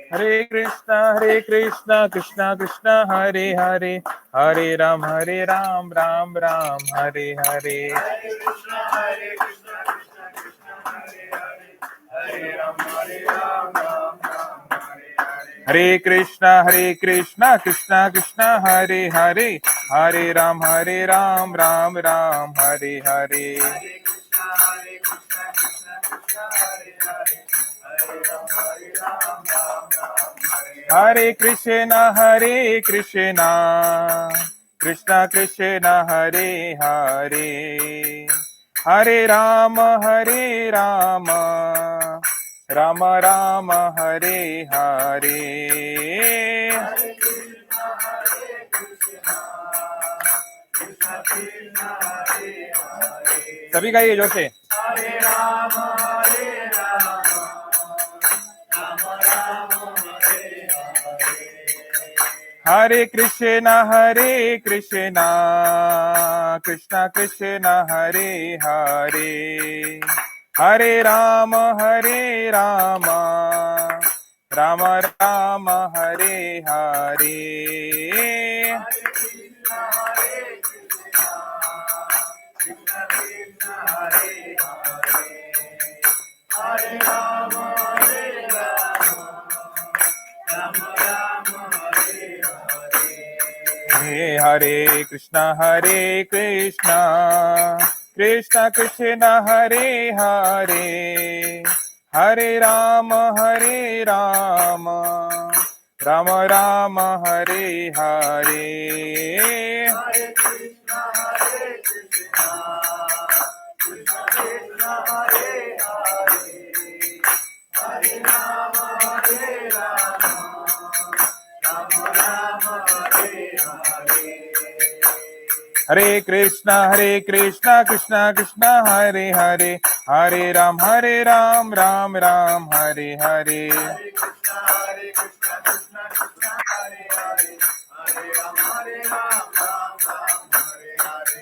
Hare Krishna, Krishna Krishna, Hare Hare, Hare Ram, Ram Ram, Hare Hare. Hare Krishna, Krishna Krishna, Hare Hare, Hare Ram, Ram Ram, Hare Hare. Hare Krishna, Krishna Krishna, Hare Hare, Hare Rama, Rama Rama, Hare Hare. सभी गाइए जोर से। Hare Krishna, Krishna Krishna, Hare Hare, Hare Rama, Rama Rama, Hare Hare. Hare Krishna, Krishna Krishna, Hare Hare, Hare Rama, Rama Rama, Hare Hare. Hare Krishna, Krishna Krishna, Hare Hare, Hare Ram, Ram Ram, Hare Hare.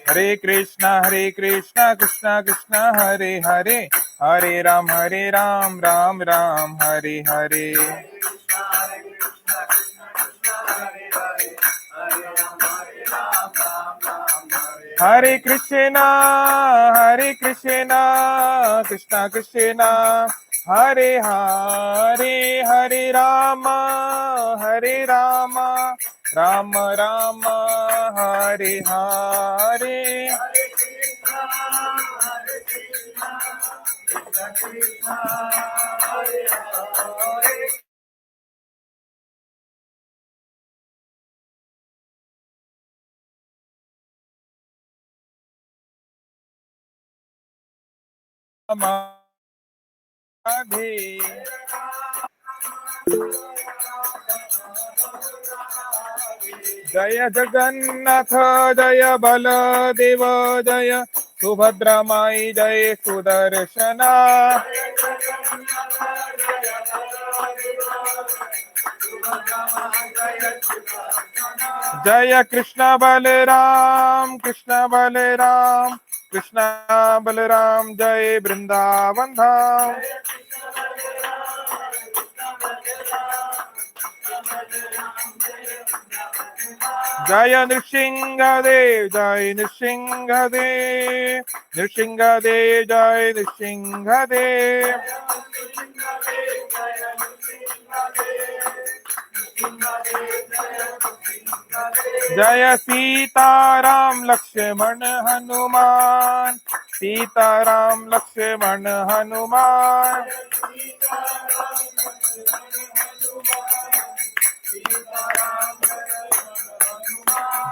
Hare Krishna, Krishna Krishna, Hare Hare, Hare Ram, Ram Ram, Hare Hare. Hare Krishna, Krishna Krishna, Hare Hare, Hare Rama, Rama Rama, Hare Hare. Madhe. Jaya Jagannath, Jaya Baladeva, Jaya Subhadra Mai, Jaya Sudarshana. Jaya Krishna Balaram, Krishna Balaram, Jai Vrindavan Dham. Jaya Nrsingadev, Jai Nrsingadev, Nrsingadev, Jai Nrsingadev. Jaya Sitaram, Lakshman Hanuman, Sitaram, Lakshman Hanuman.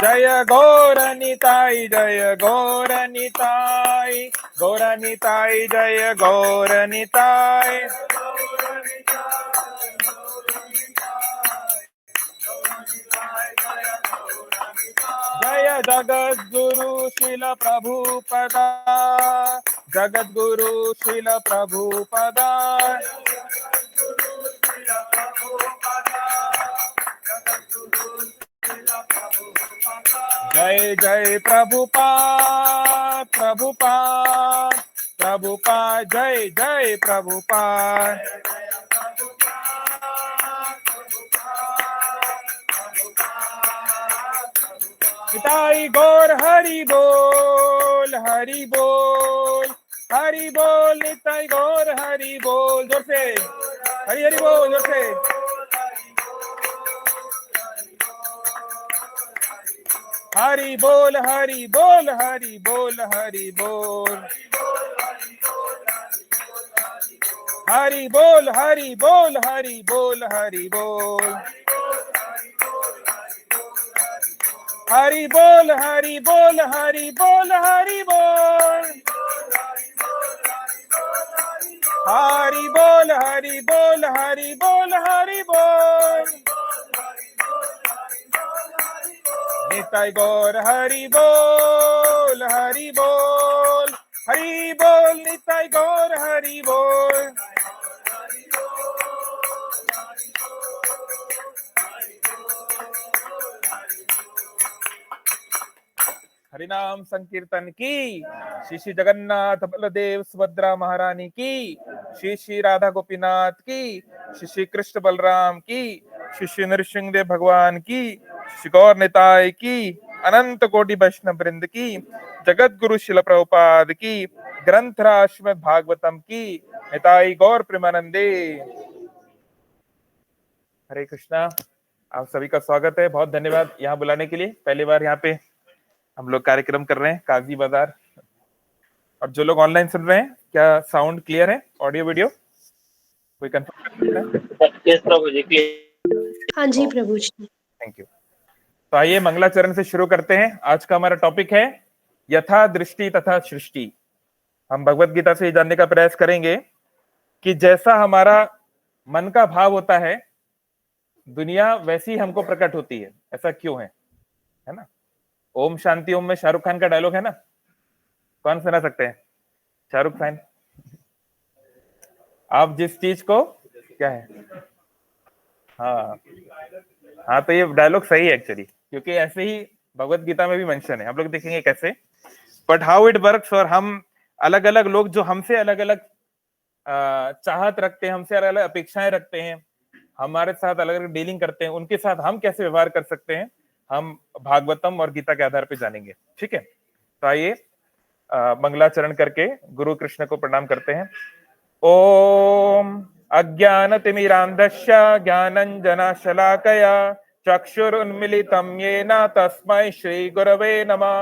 Jaya Gauranitai, Jaya Gauranitai, Gauranitai, Jaya Gauranitai. Jaya Jagadguru Srila Prabhupada, Jagadguru Srila Prabhupada. Jai Jai Prabhupada, Prabhupada, Prabhupada, Jai Jai Prabhupada. Nitai गौर हरि बोल, हरि बोल, हरि बोल, निताई गौर हरि बोल। जोर से हरि हरि बोल, जोर से। हरि बोल, हरि बोल, हरि बोल, हरि बोल, हरि बोल, हरि बोल, हरि बोल, हरि बोल, हरि बोल, हरि बोल, हरि बोल, हरि बोल, हरि बोल, हरि बोल, हरि बोल, हरि बोल, निताई गौर हरि बोल, हरि बोल, हरि बोल, निताई गौर हरि बोल। हरिनाम संकीर्तन की, श्री श्री जगन्नाथ बलदेव सुभद्रा महारानी की, श्री श्री राधा गोपीनाथ की, श्री श्री कृष्ण बलराम की, श्री श्री नृसिंहदेव भगवान की, श्री गौर निताय की, अनंत कोटि वैष्णव वृंद की, जगत गुरु शिल प्रभुपाद की, ग्रंथराज श्रीमद् भागवतम की, निताई गौर प्रेमानंदे। हरे कृष्णा। आप सभी का स्वागत है, बहुत धन्यवाद यहाँ बुलाने के लिए। पहली बार यहाँ पे हम लोग कार्यक्रम कर रहे हैं काजी बाजार। और जो लोग ऑनलाइन सुन रहे हैं, क्या साउंड क्लियर है, ऑडियो वीडियो? कोई कंफर्म कर सकता है? यस प्रभु जी, क्लियर। हाँ जी प्रभु जी। Thank you. तो आइए मंगलाचरण से शुरू करते हैं। आज का हमारा टॉपिक है यथा दृष्टि तथा सृष्टि। हम भगवत गीता से ये जानने का प्रयास करेंगे कि जैसा हमारा मन का भाव होता है, दुनिया वैसी हमको प्रकट होती है। ऐसा क्यों है ना? ओम शांति ओम में शाहरुख खान का डायलॉग है ना, कौन सुना सकते हैं? शाहरुख खान। आप जिस चीज को क्या है, हाँ तो ये डायलॉग सही है एक्चुअली, क्योंकि ऐसे ही भगवत गीता में भी मेंशन है। हम लोग देखेंगे कैसे, बट हाउ इट वर्क्स। और हम अलग अलग लोग जो हमसे अलग अलग चाहत रखते हैं, हमसे अलग अलग अपेक्षाएं रखते हैं, हमारे साथ अलग अलग डीलिंग करते हैं, उनके साथ हम कैसे व्यवहार कर सकते हैं, हम भागवतम और गीता के आधार पर जानेंगे। ठीक है, तो आइए मंगलाचरण करके गुरु कृष्ण को प्रणाम करते हैं। ओम अज्ञानतिमिरान्धस्य ज्ञानञ्जनशलाकया चक्षुरुन्मिलितं येन तस्मै श्रीगुरवे नमः।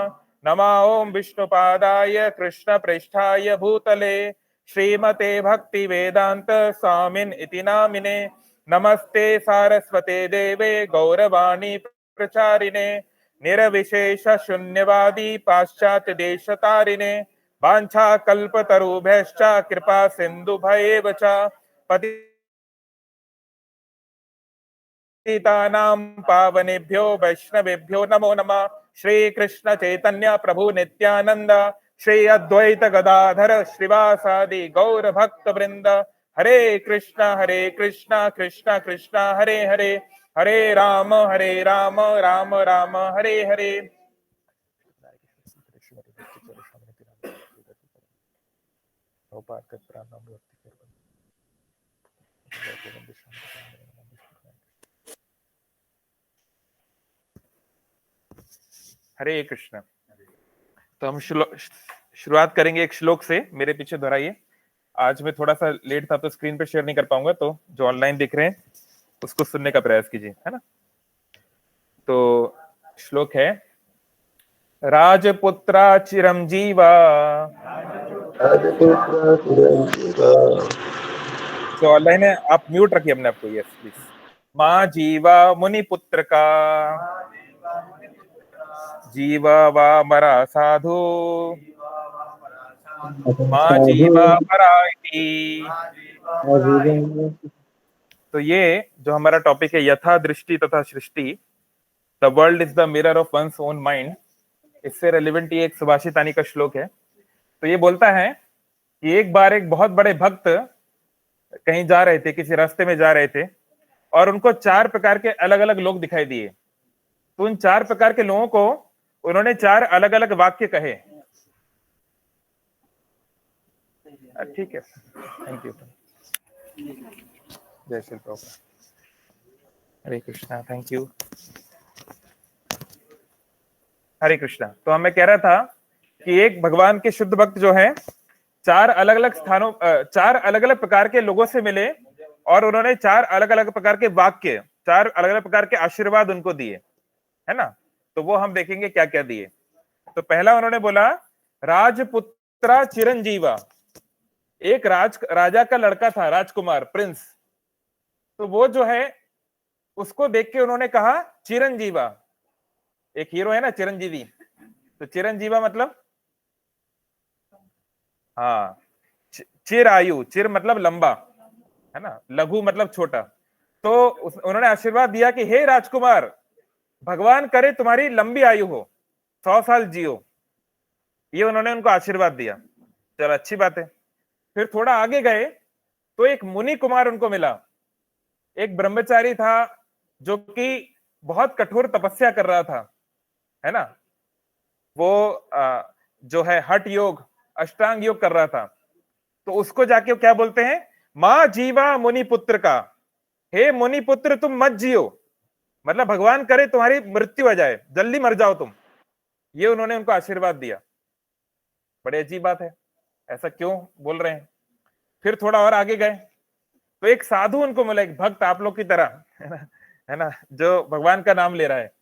नमः ओम विष्णुपादाय कृष्णप्रेष्ठाय भूतले श्रीमते भक्तिवेदान्त स्वामिन् इति नामिने। नमस्ते सारस्वते देवे गौरवाणी प्रचारिणे निर्विशेष शून्यवादी पाश्चात्य देशतारिणे वाञ्छा कल्पतरुभ्यश्च कृपा सिन्धुभ्येव च पतितानां पावनेभ्यो वैष्णवेभ्यो नमो नमः। श्री कृष्ण चैतन्य प्रभु नित्यानंद श्री अद्वैत गदाधर श्रीवासादि गौर भक्त वृंद। हरे कृष्णा कृष्णा कृष्णा हरे हरे, हरे राम राम राम हरे हरे। हरे कृष्ण। तो हम शुरुआत करेंगे एक श्लोक से। मेरे पीछे दोहराइए। आज मैं थोड़ा सा लेट था तो स्क्रीन पे शेयर नहीं कर पाऊंगा, तो जो ऑनलाइन दिख रहे हैं उसको सुनने का प्रयास कीजिए, है ना। तो श्लोक है, राजपुत्रा चिरंजीवा। जो ऑनलाइन है आप म्यूट रखिए अपने आपको, यस प्लीज। माँ जीवा मुनि पुत्र का, जीवा वा मरा साधु, माँ जीवा मरा इति। तो ये जो हमारा टॉपिक है यथा दृष्टि तथा सृष्टि, the world is the mirror of one's own mind, इससे रेलिवेंट ये एक सुभाषितानी का श्लोक है। तो ये बोलता है कि एक बार एक बहुत बड़े भक्त कहीं जा रहे थे, किसी रास्ते में जा रहे थे, और उनको 4 प्रकार के अलग अलग लोग दिखाई दिए। तो उन 4 प्रकार के लोगों को उन्होंने 4 अलग अलग वाक्य कहे। ठीक है, थैंक यू। जय श्री प्रभुपाद। हरे कृष्णा, थैंक यू। हरे कृष्णा। तो मैं कह रहा था कि एक भगवान के शुद्ध भक्त जो है चार अलग अलग स्थानों, चार अलग अलग प्रकार के लोगों से मिले और उन्होंने चार अलग अलग प्रकार के वाक्य, चार अलग अलग प्रकार के आशीर्वाद उनको दिए, है ना। तो वो हम देखेंगे क्या क्या दिए। तो पहला उन्होंने बोला राजपुत्रा चिरंजीवा, एक राजा का लड़का था, राजकुमार, प्रिंस। तो वो जो है उसको देख के उन्होंने कहा चिरंजीवा। एक हीरो है ना चिरंजीवी, तो चिरंजीवा मतलब, हाँ, चिर आयु, चिर मतलब लंबा, है ना, लघु मतलब छोटा। तो उन्होंने आशीर्वाद दिया कि हे राजकुमार, भगवान करे तुम्हारी लंबी आयु हो, 100 साल जियो। ये उन्होंने उनको आशीर्वाद दिया। चलो अच्छी बात है। फिर थोड़ा आगे गए तो एक मुनि कुमार उनको मिला। एक ब्रह्मचारी था जो कि बहुत कठोर तपस्या कर रहा था, है ना। वो जो है हठ योग, अष्टांग योग कर रहा था। तो उसको जाके क्या बोलते हैं, मां जीवा मुनि पुत्र का, हे मुनि पुत्र तुम मत जियो, मतलब भगवान करे तुम्हारी मृत्यु आ जाए, जल्दी मर जाओ तुम। ये उन्होंने उनको आशीर्वाद दिया। बड़ी अजीब बात है, ऐसा क्यों बोल रहे हैं। फिर थोड़ा और आगे गए तो एक साधु उनको मिला, एक भक्त आप लोग की तरह, है ना, जो भगवान का नाम ले रहा है।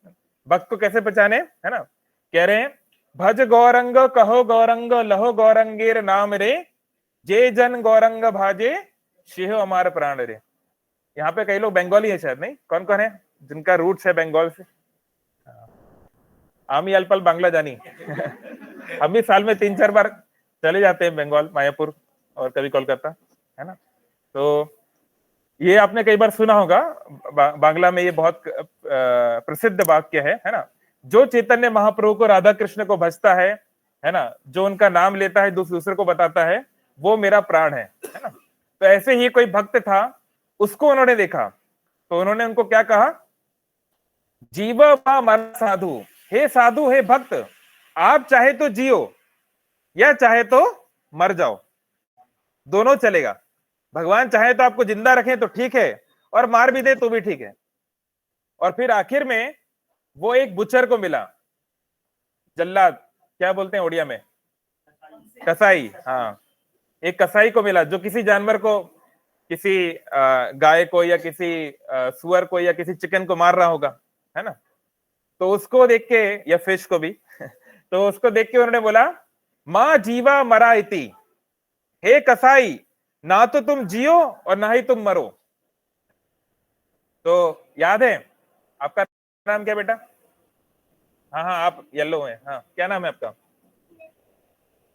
भक्त को कैसे पहचाने, है ना, कह रहे हैं भज गौरंग कहो गौरंग लहो गौरंगेर नाम रे, जे जन गौरंग भाजे शिहो हमारे प्राण रे। यहाँ पे कई लोग बंगाली है शायद, नहीं, कौन कौन है जिनका रूट्स है बंगाल से। आमी अल्पल बांग्ला जानी। हम भी साल में 3-4 बार चले जाते हैं बंगाल, मायापुर और कभी कोलकाता, है ना। तो ये आपने कई बार सुना होगा, बांग्ला में ये बहुत प्रसिद्ध वाक्य है ना, जो चैतन्य महाप्रभु को, राधा कृष्ण को भजता है ना, जो उनका नाम लेता है, दूसरे को बताता है, वो मेरा प्राण है ना। तो ऐसे ही कोई भक्त था, उसको उन्होंने देखा तो उन्होंने उनको क्या कहा, जीव वा मर साधु, हे साधु, हे भक्त, आप चाहे तो जियो या चाहे तो मर जाओ, दोनों चलेगा। भगवान चाहे तो आपको जिंदा रखें तो ठीक है, और मार भी दे तो भी ठीक है। और फिर आखिर में वो एक बुचर को मिला, जल्लाद क्या बोलते हैं उड़िया में, कसाई, हाँ, एक कसाई को मिला जो किसी जानवर को, किसी गाय को या किसी सुअर को या किसी चिकन को मार रहा होगा, है ना। तो उसको देख के, या फिश को भी, तो उसको देख के उन्होंने बोला मां जीवा मरा इति, हे कसाई, ना तो तुम जियो और ना ही तुम मरो। तो याद है आपका नाम क्या बेटा? हाँ हाँ, आप येलो हैं, हाँ, क्या नाम है आपका?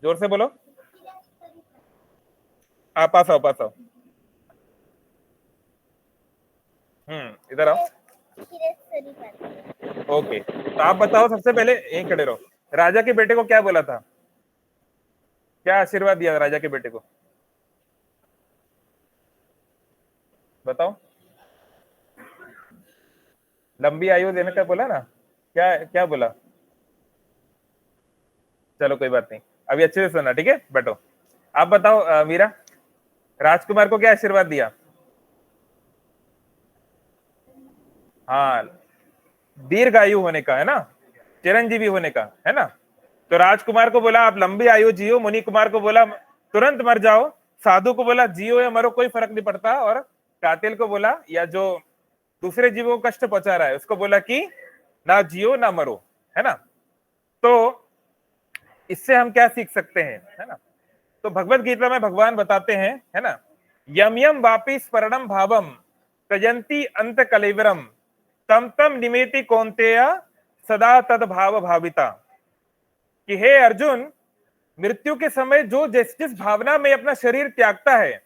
जोर से बोलो। आप पास आओ, पास आओ। इधर आओ। ओके, तो आप बताओ, सबसे पहले यहीं खड़े रहो, राजा के बेटे को क्या बोला था, क्या आशीर्वाद दिया राजा के बेटे को, बताओ। लंबी आयु देने का बोला ना, क्या क्या बोला? चलो कोई बात नहीं, अभी अच्छे से सुनना, ठीक है, बैठो। आप बताओ मीरा, राजकुमार को क्या आशीर्वाद दिया? हाँ, दीर्घायु होने का, है ना, चिरंजीवी होने का, है ना। तो राजकुमार को बोला आप लंबी आयु जियो, मुनि कुमार को बोला तुरंत मर जाओ, साधु को बोला जियो या मरो कोई फर्क नहीं पड़ता, और कातिल को बोला, या जो दूसरे जीवों को कष्ट पहुंचा रहा है, उसको बोला कि ना जियो ना मरो, है ना। तो इससे हम क्या सीख सकते हैं, है ना। तो भगवत गीता में भगवान बताते हैं, है ना, यम यम वापि स्मरणम भावम त्यजंती अंत कलेवरम तम तम निमेति कौन्तेय सदा तद भाव भाविता। कि हे अर्जुन, मृत्यु के समय जो जिस जिस भावना में अपना शरीर त्यागता है,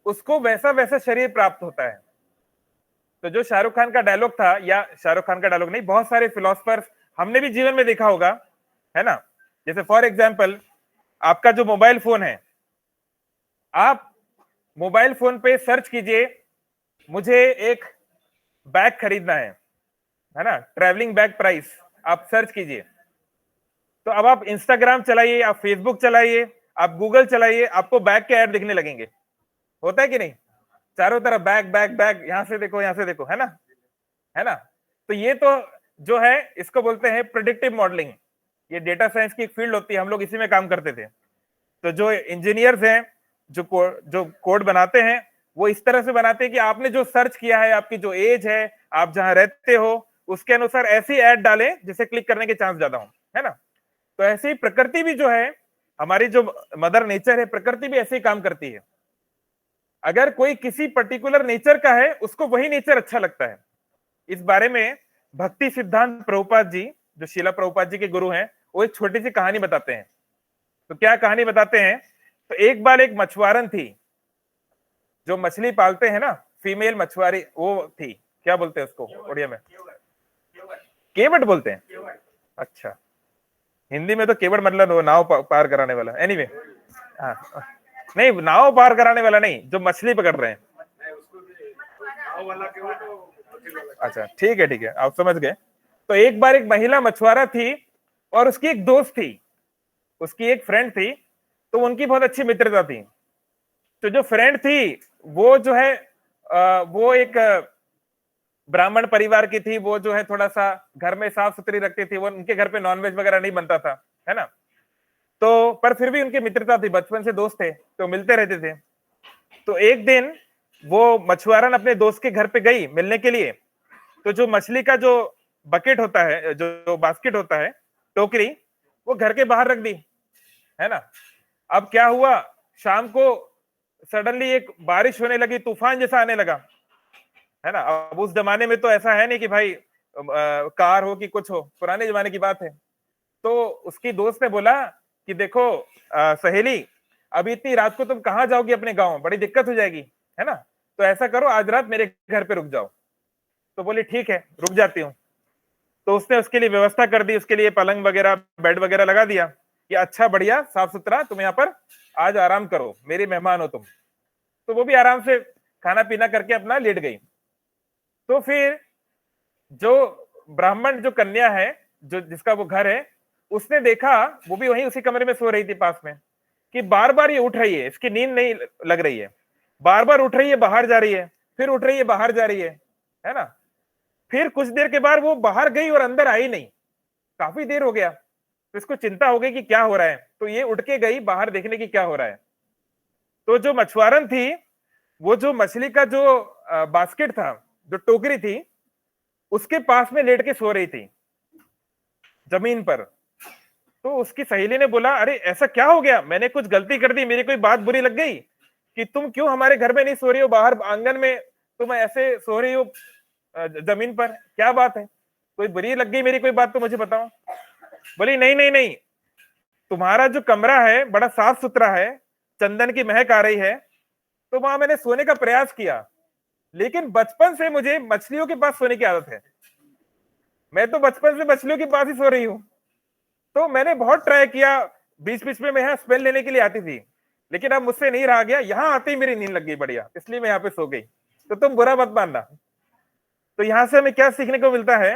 उसको वैसा वैसा शरीर प्राप्त होता है। तो जो शाहरुख खान का डायलॉग था, या शाहरुख खान का डायलॉग नहीं, बहुत सारे फिलोसफर्स हमने भी जीवन में देखा होगा, है ना। जैसे फॉर एग्जाम्पल, आपका जो मोबाइल फोन है, आप मोबाइल फोन पे सर्च कीजिए मुझे एक बैग खरीदना है ना, ट्रैवलिंग बैग प्राइस, आप सर्च कीजिए। तो अब आप इंस्टाग्राम चलाइए, आप फेसबुक चलाइए, आप गूगल चलाइए, आपको बैग के ऐड दिखने लगेंगे, होता है कि नहीं? चारों तरफ बैग बैग बैग, यहां से देखो, यहां से देखो, है ना, है ना। तो ये तो जो है, इसको बोलते हैं प्रेडिक्टिव मॉडलिंग, ये डेटा साइंस की एक फील्ड होती है, हम लोग इसी में काम करते थे। तो जो इंजीनियर्स हैं, जो कोड बनाते हैं, वो इस तरह से बनाते हैं कि आपने जो सर्च किया है, आपकी जो एज है, आप जहां रहते हो, उसके अनुसार ऐसी ऐड डालें जिसे क्लिक करने के चांस ज्यादा हो, है ना। तो ऐसे ही प्रकृति भी जो है, हमारी जो मदर नेचर है, प्रकृति भी ऐसे ही काम करती है। अगर कोई किसी पर्टिकुलर नेचर का है, उसको वही नेचर अच्छा लगता है। इस बारे में भक्ति सिद्धांत प्रभुपाद जी, जो शीला प्रभुपाद जी के गुरु हैं, वो एक छोटी सी कहानी बताते हैं। तो क्या कहानी बताते हैं? तो एक बार एक मछुआरन थी, जो मछली पालते हैं ना, फीमेल मछुआरी, वो थी, क्या बोलते हैं उसको उड़िया में? केवट बोलते हैं। अच्छा, हिंदी में तो केवट मतलब वो नाव पार कराने वाला। एनीवे, हाँ, नहीं, नाव पार कराने वाला नहीं, जो मछली पकड़ रहे हैं। अच्छा, ठीक है, ठीक है, आप समझ गए। तो एक बार एक महिला मछुआरा थी और उसकी एक दोस्त थी, उसकी एक फ्रेंड थी। तो उनकी बहुत अच्छी मित्रता थी। तो जो फ्रेंड थी, वो जो है वो एक ब्राह्मण परिवार की थी। वो जो है थोड़ा सा घर में साफ सुथरी रखती थी, वो उनके घर पे नॉनवेज वगैरह नहीं बनता था, है ना। तो पर फिर भी उनकी मित्रता थी, बचपन से दोस्त थे, तो मिलते रहते थे। तो एक दिन वो मछुआरन अपने दोस्त के घर पे गई मिलने के लिए। तो जो मछली का जो बकेट होता है, जो बास्केट होता है, टोकरी, वो घर के बाहर रख दी, है ना। अब क्या हुआ, शाम को सडनली एक बारिश होने लगी, तूफान जैसा आने लगा, है ना। अब उस जमाने में तो ऐसा है नहीं कि भाई कार हो कि कुछ हो, पुराने जमाने की बात है। तो उसकी दोस्त ने बोला कि देखो सहेली, अभी इतनी रात को तुम कहाँ जाओगी अपने गांव, बड़ी दिक्कत हो जाएगी, है ना। तो ऐसा करो, आज रात मेरे घर पे रुक जाओ। तो बोली ठीक है, रुक जाती हूँ। तो उसने उसके लिए व्यवस्था कर दी, उसके लिए पलंग वगैरह, बेड वगैरह लगा दिया कि अच्छा बढ़िया साफ सुथरा, तुम यहाँ पर आज आराम करो, मेरी मेहमान हो तुम। तो वो भी आराम से खाना पीना करके अपना लेट गई। तो फिर जो ब्राह्मण, जो कन्या है, जो जिसका वो घर है, उसने देखा, वो भी वहीं उसी कमरे में सो रही थी पास में, कि बार बार ये उठ रही है, इसकी नींद नहीं लग रही है, बार बार उठ रही है, बाहर जा रही है, फिर उठ रही है, बाहर जा रही है ना। फिर कुछ देर के बाद वो बाहर गई और अंदर आई नहीं, काफी देर हो गया। तो इसको चिंता हो गई कि क्या हो रहा है। तो ये उठ के गई बाहर देखने की क्या हो रहा है। तो जो मछुआरन थी, वो जो मछली का जो बास्केट था, जो टोकरी थी, उसके पास में लेट के सो रही थी जमीन पर। तो उसकी सहेली ने बोला, अरे ऐसा क्या हो गया, मैंने कुछ गलती कर दी, मेरी कोई बात बुरी लग गई कि तुम क्यों हमारे घर में नहीं सो रही हो, बाहर आंगन में तुम ऐसे सो रही हो जमीन पर, क्या बात है, कोई बुरी लग गई मेरी कोई बात तो मुझे बताओ। बोली नहीं नहीं नहीं, तुम्हारा जो कमरा है बड़ा साफ सुथरा है, चंदन की महक आ रही है, तो वहां मैंने सोने का प्रयास किया, लेकिन बचपन से मुझे मछलियों के पास सोने की आदत है, मैं तो बचपन से मछलियों के पास ही सो रही हूँ। तो मैंने बहुत ट्राई किया, बीच बीच में मैं यहाँ स्पेल लेने के लिए आती थी, लेकिन अब मुझसे नहीं रहा गया, यहाँ आते ही मेरी नींद लग गई बढ़िया, इसलिए मैं यहाँ पे सो गई। तो तुम बुरा मत मानना। तो यहां से हमें क्या सीखने को मिलता है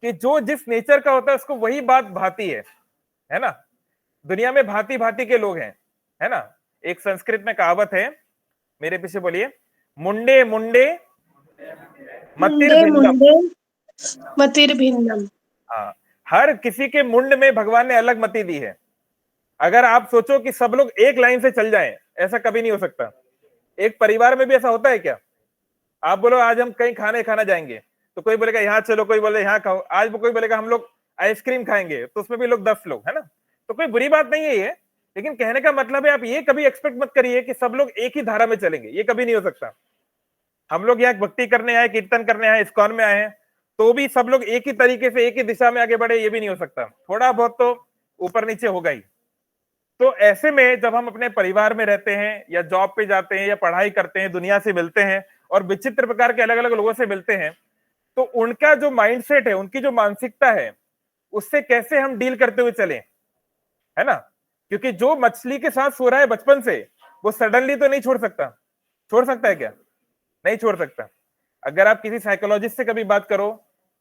कि जो जिस नेचर का होता है उसको वही बात भाती है ना। दुनिया में भांति भांति के लोग हैं, है ना। एक संस्कृत में कहावत है, मेरे पीछे बोलिए, मुंडे मुंडे मतिर मुंडे भिन्नम। मुंडे मतिर भिन्नम। हाँ, हर किसी के मुंड में भगवान ने अलग मति दी है। अगर आप सोचो कि सब लोग एक लाइन से चल जाएं, ऐसा कभी नहीं हो सकता। एक परिवार में भी ऐसा होता है क्या? आप बोलो आज हम कहीं खाना जाएंगे, तो कोई बोलेगा यहाँ चलो, कोई बोले यहाँ खाओ, आज कोई बोलेगा हम लोग आइसक्रीम खाएंगे, तो उसमें भी लोग 10 लोग, है ना। तो कोई बुरी बात नहीं है ये, लेकिन कहने का मतलब है आप ये कभी एक्सपेक्ट मत करिए कि सब लोग एक ही धारा में चलेंगे, ये कभी नहीं हो सकता। हम लोग यहाँ भक्ति करने आए, कीर्तन करने आए, इस्कॉन में आए हैं, तो भी सब लोग एक ही तरीके से एक ही दिशा में आगे बढ़े, ये भी नहीं हो सकता। थोड़ा बहुत तो ऊपर नीचे होगा ही। तो ऐसे में जब हम अपने परिवार में रहते हैं या जॉब पे जाते हैं या पढ़ाई करते हैं, दुनिया से मिलते हैं और विचित्र प्रकार के अलग अलग लोगों से मिलते हैं, तो उनका जो माइंडसेट है, उनकी जो मानसिकता है, उससे कैसे हम डील करते हुए चले, है ना। क्योंकि जो मछली के साथ सो रहा है बचपन से, वो सडनली तो नहीं छोड़ सकता। छोड़ सकता है क्या? नहीं छोड़ सकता। अगर आप किसी साइकोलॉजिस्ट से कभी बात करो,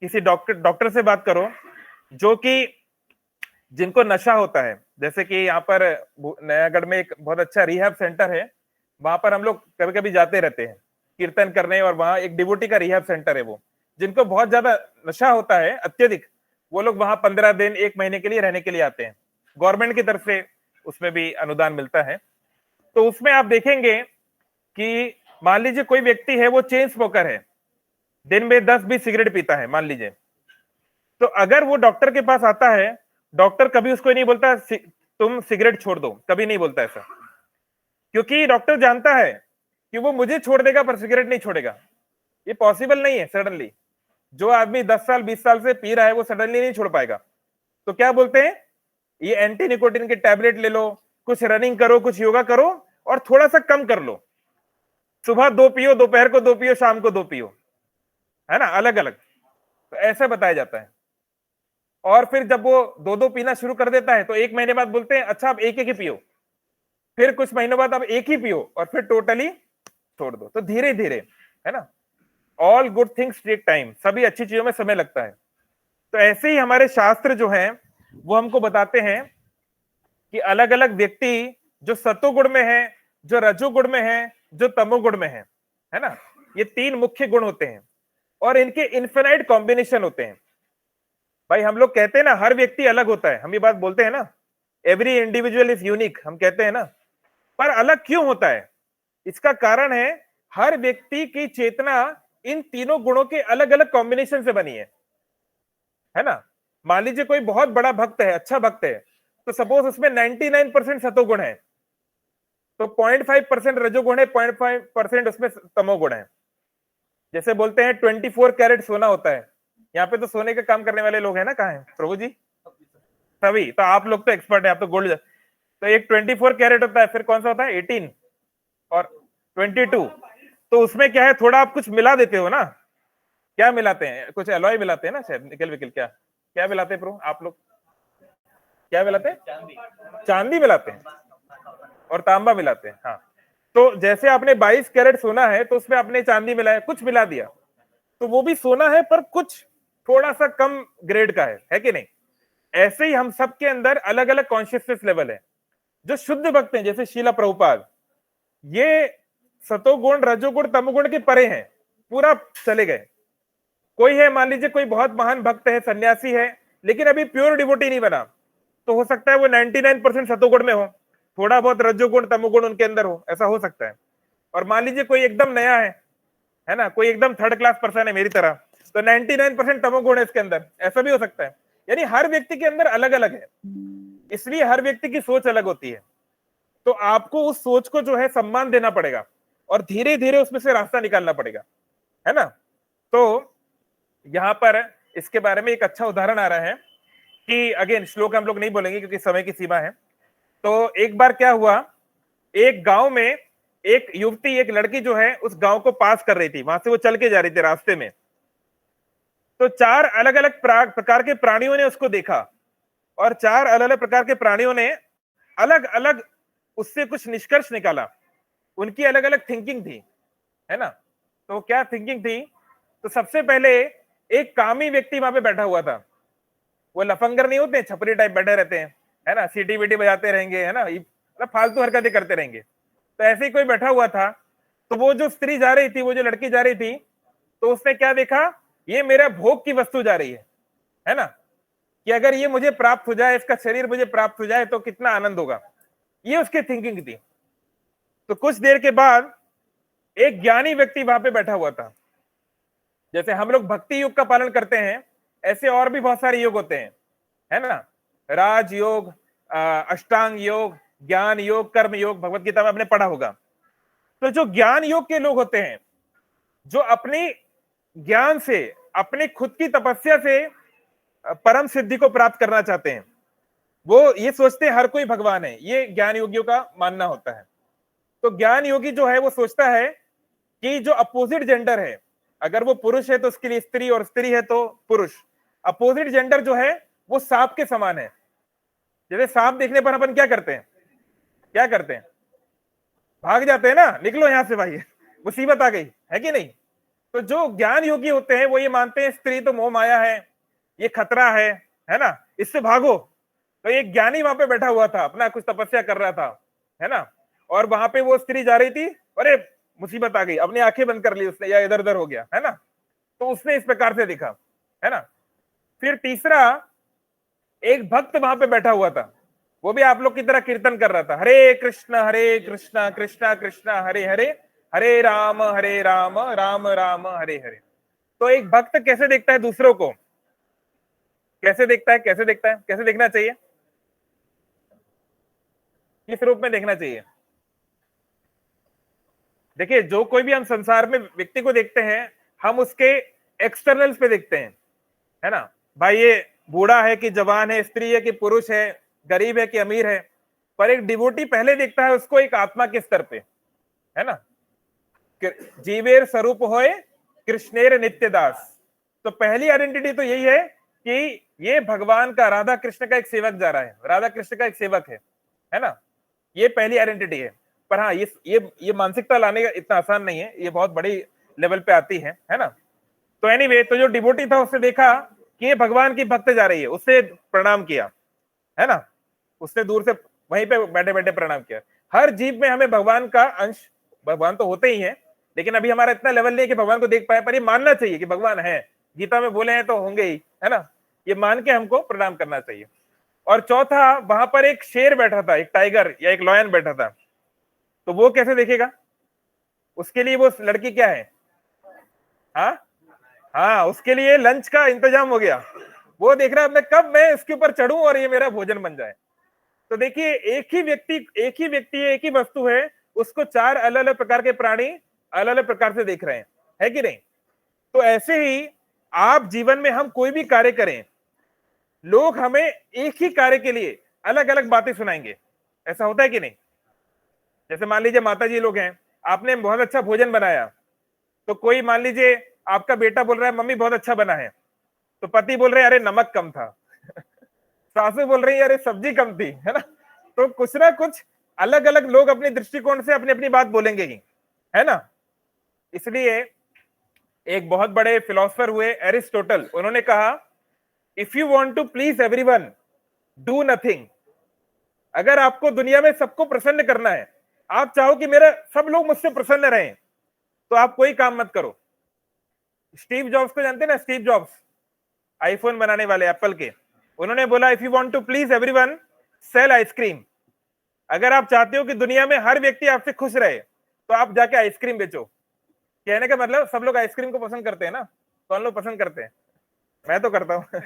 किसी डॉक्टर से बात करो, जो कि जिनको नशा होता है, जैसे कि यहाँ पर नयागढ़ में एक बहुत अच्छा रिहैब सेंटर है, वहां पर हम लोग कभी कभी जाते रहते हैं कीर्तन करने, और वहां एक डिवोटी का रिहैब सेंटर है वो, जिनको बहुत ज्यादा नशा होता है, अत्यधिक, वो लोग वहां 15 दिन 1 महीने के लिए रहने के लिए आते हैं, गवर्नमेंट की तरफ से उसमें भी अनुदान मिलता है। तो उसमें आप देखेंगे कि मान लीजिए कोई व्यक्ति है वो चेन स्मोकर है, दिन में 10-20 सिगरेट पीता है मान लीजिए, तो अगर वो डॉक्टर के पास आता है, डॉक्टर कभी उसको नहीं बोलता तुम सिगरेट छोड़ दो, कभी नहीं बोलता ऐसा, क्योंकि डॉक्टर जानता है कि वो मुझे छोड़ देगा पर सिगरेट नहीं छोड़ेगा। ये पॉसिबल नहीं है सडनली। जो आदमी 10 साल 20 साल से पी रहा है वो सडनली नहीं छोड़ पाएगा। तो क्या बोलते हैं, ये एंटी निकोटिन के टैबलेट ले लो, कुछ रनिंग करो, कुछ योगा करो और थोड़ा सा कम कर लो, सुबह 2 पियो, दोपहर को 2 पियो, शाम को 2 पियो, है ना, अलग अलग। तो ऐसा बताया जाता है। और फिर जब वो 2-2 पीना शुरू कर देता है तो 1 महीने बाद बोलते हैं अच्छा अब एक ही पियो, फिर कुछ महीनों बाद अब एक ही पियो और फिर टोटली छोड़ दो। तो धीरे धीरे, है ना, all good things take time, सभी अच्छी चीजों में समय लगता है। तो ऐसे ही हमारे शास्त्र जो है वो हमको बताते हैं कि अलग अलग व्यक्ति जो सतोगुण में है, जो रजोगुण में है, जो तमोगुण में है ना, ये 3 मुख्य गुण होते हैं और इनके इन्फिनाइट कॉम्बिनेशन होते हैं। भाई हम लोग कहते हैं ना हर व्यक्ति अलग होता है, हम ये बात बोलते हैं ना, एवरी इंडिविजुअल इज यूनिक, हम कहते हैं ना, पर अलग क्यों होता है? इसका कारण है हर व्यक्ति की चेतना इन तीनों गुणों के अलग अलग कॉम्बिनेशन से बनी है ना। मान लीजिए कोई बहुत बड़ा भक्त है, अच्छा भक्त है, तो सपोज उसमें 99% सतोगुण है, तो 0.5% रजोगुण है, 0.5% उसमें तमोगुण है। जैसे बोलते हैं 24 कैरेट सोना होता है, यहाँ पे तो सोने का काम करने वाले लोग हैं ना, कहाँ है प्रभु जी? सभी। तो आप लोग तो एक्सपर्ट है, आप तो गोल्ड। तो एक 24 कैरेट होता है, फिर कौन सा होता है 18 और 22। तो उसमें क्या है, थोड़ा आप कुछ मिला देते हो ना, क्या मिलाते हैं, कुछ एलॉय मिलाते हैं ना, शायद निकल विकल, क्या क्या मिलाते हैं प्रभु आप लोग, क्या मिलाते हैं? चांदी मिलाते हैं और तांबा मिलाते हैं। हाँ, तो जैसे आपने 22 कैरेट सोना है तो उसमें आपने चांदी मिलाया, कुछ मिला दिया, तो वो भी सोना है पर कुछ थोड़ा सा कम ग्रेड का है कि नहीं? ऐसे ही हम सब के अंदर अलग अलग कॉन्शियसनेस लेवल है। जो शुद्ध भक्त हैं जैसे शीला प्रभुपाद, ये सतोगुण रजोगुण तमोगुण के परे हैं, पूरा चले गए। कोई है, मान लीजिए कोई बहुत महान भक्त है, सन्यासी है, लेकिन अभी प्योर डिवोटी नहीं बना, तो हो सकता है वो 99% सतोगुण में हो, थोड़ा बहुत रजोगुण तमोगुण उनके अंदर हो, ऐसा हो सकता है। और मान लीजिए कोई एकदम नया है ना, कोई एकदम थर्ड क्लास पर्सन है मेरी तरह, तो 99% तमोगुण है इसके अंदर, ऐसा भी हो सकता है। यानी हर व्यक्ति के अंदर अलग अलग है, इसलिए हर व्यक्ति की सोच अलग होती है। तो आपको उस सोच को जो है सम्मान देना पड़ेगा और धीरे धीरे उसमें से रास्ता निकालना पड़ेगा, है ना। तो यहां पर इसके बारे में एक अच्छा उदाहरण आ रहा है कि अगेन श्लोक हम लोग नहीं बोलेंगे क्योंकि समय की सीमा है। तो एक बार क्या हुआ, एक गांव में एक युवती, एक लड़की जो है उस गांव को पास कर रही थी, वहां से वो चल के जा रही थी रास्ते में। तो 4 अलग अलग प्रकार के प्राणियों ने उसको देखा और 4 अलग अलग प्रकार के प्राणियों ने अलग अलग उससे कुछ निष्कर्ष निकाला, उनकी अलग अलग थिंकिंग थी, है ना। तो क्या थिंकिंग थी? तो सबसे पहले एक कामी व्यक्ति वहां पे बैठा हुआ था, वो लफंगर नहीं होते, छपरी टाइप बैठे रहते हैं, है ना, सीटी वीटी बजाते रहेंगे, है ना, मतलब फालतू हरकतें करते रहेंगे। तो ऐसे ही कोई बैठा हुआ था, तो वो जो स्त्री जा रही थी, वो जो लड़की जा रही थी, तो उसने क्या देखा, ये मेरा भोग की वस्तु जा रही है ना, कि अगर ये मुझे प्राप्त हो जाए, इसका शरीर मुझे प्राप्त हो जाए तो कितना आनंद होगा, ये उसकी थिंकिंग थी। तो कुछ देर के बाद एक ज्ञानी व्यक्ति वहां पे बैठा हुआ था। जैसे हम लोग भक्ति योग का पालन करते हैं, ऐसे और भी बहुत सारे योग होते हैं, है ना, राज योग, अष्टांग योग, ज्ञान योग, कर्म योग, भगवत गीता में आपने पढ़ा होगा। तो जो ज्ञान योग के लोग होते हैं, जो अपनी ज्ञान से, अपनी खुद की तपस्या से परम सिद्धि को प्राप्त करना चाहते हैं, वो ये सोचते हैं हर कोई भगवान है, ये ज्ञान योगियों का मानना होता है। तो ज्ञान योगी जो है वो सोचता है कि जो अपोजिट जेंडर है, अगर वो पुरुष है तो उसके लिए स्त्री और स्त्री है तो पुरुष, अपोजिट जेंडर जो है वो सांप के समान है। जैसे सांप देखने पर अपन क्या करते हैं, क्या करते हैं, भाग जाते हैं ना, निकलो यहां से भाई, मुसीबत आ गई, है कि नहीं। तो जो ज्ञान योगी होते हैं वो ये मानते हैं स्त्री तो मोह माया है, ये खतरा है ना, इससे भागो। तो एक ज्ञानी वहां पे बैठा हुआ था, अपना कुछ तपस्या कर रहा था, है ना, और वहां पे वो स्त्री जा रही थी, अरे मुसीबत आ गई, अपनी आंखें बंद कर ली उसने, या इधर उधर हो गया, है ना। तो उसने इस प्रकार से देखा, है ना। फिर तीसरा, एक भक्त वहां पे बैठा हुआ था, वो भी आप लोग की तरह कीर्तन कर रहा था, हरे कृष्णा कृष्णा कृष्णा हरे हरे, हरे राम राम राम हरे हरे। तो एक भक्त कैसे देखता है दूसरों को, कैसे देखता है, कैसे देखता है, कैसे देखना चाहिए, किस रूप में देखना चाहिए? देखिए, जो कोई भी हम संसार में व्यक्ति को देखते हैं, हम उसके एक्सटर्नल्स पे देखते हैं, है ना भाई, ये बूढ़ा है कि जवान है, स्त्री है कि पुरुष है, गरीब है कि अमीर है। पर एक डिवोटी पहले देखता है उसको एक आत्मा के स्तर पे, है ना, जीवेर स्वरूप होए कृष्णेर नित्यदास। तो पहली आइडेंटिटी तो यही है कि ये भगवान का, राधा कृष्ण का एक सेवक जा रहा है, राधा कृष्ण का एक सेवक है ना, ये पहली आइडेंटिटी है। पर हाँ, ये मानसिकता लाने का इतना आसान नहीं है, ये बहुत बड़ी लेवल पे आती है ना। तो एनीवे, तो जो डिवोटी था उसने देखा कि ये भगवान की भक्त जा रही है, उससे प्रणाम किया, है ना, उसने दूर से वहीं पे बैठे बैठे प्रणाम किया। हर जीव में हमें भगवान का अंश, भगवान तो होते ही हैं, लेकिन अभी हमारा इतना लेवल नहीं है कि भगवान को देख पाए, पर ये मानना चाहिए कि भगवान है, गीता में बोले हैं तो होंगे ही, है ना, ये मान के हमको प्रणाम करना चाहिए। और चौथा, वहां पर एक शेर बैठा था, एक टाइगर या एक लॉयन बैठा था, तो वो कैसे देखेगा? उसके लिए वो लड़की क्या है? हाँ, उसके लिए लंच का इंतजाम हो गया, वो देख रहा है मैं कब मैं इसके ऊपर चढ़ूं और ये मेरा भोजन बन जाए। तो देखिए, एक ही व्यक्ति है, एक ही वस्तु है, उसको चार अलग अलग प्रकार के प्राणी अलग अलग प्रकार से देख रहे हैं, है कि नहीं? तो ऐसे ही आप जीवन में हम कोई भी कार्य करें, लोग हमें एक ही कार्य के लिए अलग अलग बातें सुनाएंगे, ऐसा होता है कि नहीं? जैसे मान लीजिए माता जी लोग हैं, आपने बहुत अच्छा भोजन बनाया, तो कोई मान लीजिए आपका बेटा बोल रहा है मम्मी बहुत अच्छा बना है, तो पति बोल रहे हैं अरे नमक कम था सासू बोल रही है अरे सब्जी कम थी, है ना। तो कुछ ना कुछ अलग अलग लोग अपने दृष्टिकोण से अपनी अपनी बात बोलेंगे ही, है ना। इसलिए एक बहुत बड़े फिलोसफर हुए एरिस्टोटल, उन्होंने कहा if you want to please everyone do nothing. अगर आपको दुनिया में सबको प्रसन्न करना है, आप चाहो कि मेरा सब लोग मुझसे प्रसन्न रहें, तो आप कोई काम मत करो। स्टीव जॉब्स को जानते हैं ना, स्टीव जॉब्स आईफोन बनाने वाले एप्पल के, उन्होंने बोला if you want to please everyone sell ice cream. अगर आप चाहते हो कि दुनिया में हर व्यक्ति आपसे खुश रहे, तो आप जाके आइसक्रीम बेचो। कहने का मतलब सब लोग आइसक्रीम को पसंद करते हैं ना, कौन लोग पसंद करते हैं? मैं तो करता हूं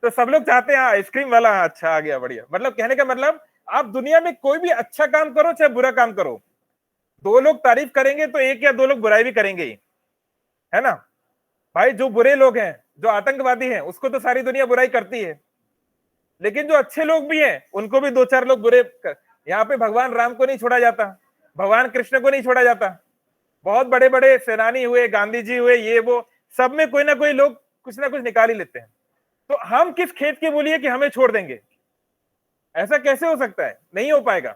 तो सब लोग चाहते हैं आइसक्रीम वाला, अच्छा आ गया, बढ़िया। मतलब कहने का मतलब आप दुनिया में कोई भी अच्छा काम करो चाहे बुरा काम करो, दो लोग तारीफ करेंगे तो एक या दो लोग बुराई भी करेंगे ही, है ना भाई। जो बुरे लोग हैं, जो आतंकवादी हैं, उसको तो सारी दुनिया बुराई करती है, लेकिन जो अच्छे लोग भी हैं उनको भी दो चार लोग बुरे यहाँ पे भगवान राम को नहीं छोड़ा जाता, भगवान कृष्ण को नहीं छोड़ा जाता, बहुत बड़े बड़े सेनानी हुए, गांधी जी हुए, ये वो, सब में कोई ना कोई लोग कुछ ना कुछ निकाल ही लेते हैं। तो हम किस खेत के बोलिए कि हमें छोड़ देंगे? ऐसा कैसे हो सकता है? नहीं हो पाएगा।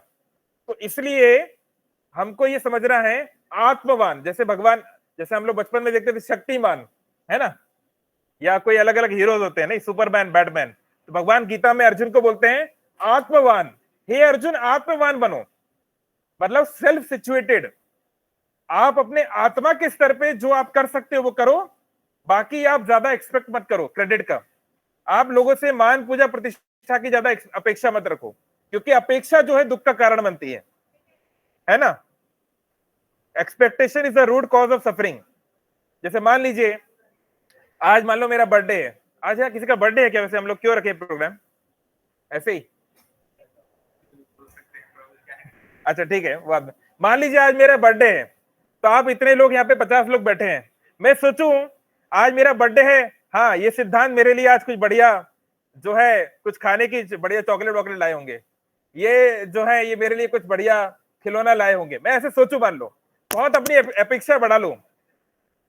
तो इसलिए हमको ये समझना है, आत्मवान, जैसे भगवान, जैसे हम लोग बचपन में देखते थे शक्तिमान, है ना, या कोई अलग अलग हीरोज होते हैं, नहीं, सुपरमैन, बैटमैन। तो भगवान गीता में अर्जुन को बोलते हैं आत्मवान। हे अर्जुन, आत्मवान बनो, मतलब सेल्फ सिचुएटेड। आप अपने आत्मा के स्तर पे जो आप कर सकते हो वो करो, बाकी आप ज्यादा एक्सपेक्ट मत करो क्रेडिट का। आप लोगों से मान, पूजा, प्रतिष्ठा की ज्यादा अपेक्षा मत रखो, क्योंकि अपेक्षा जो है दुख का कारण बनती है ना। Expectation is the root cause of suffering. जैसे मान लीजिए आज मान लो मेरा बर्थडे है, आज यहाँ किसी का बर्थडे है क्या? वैसे हम लोग क्यों रखे प्रोग्राम ऐसे ही? अच्छा ठीक है, वो मान लीजिए आज मेरा बर्थडे है, तो आप इतने लोग यहाँ पे 50 लोग बैठे हैं, मैं सोचूं आज मेरा बर्थडे है, हाँ ये सिद्धांत मेरे लिए आज कुछ बढ़िया जो है कुछ खाने की बढ़िया चॉकलेट वॉकलेट लाए होंगे, ये जो है ये मेरे लिए कुछ बढ़िया खिलौना लाए होंगे, मैं ऐसे सोचूं, मान लो बहुत अपनी अपेक्षा बढ़ा लूं,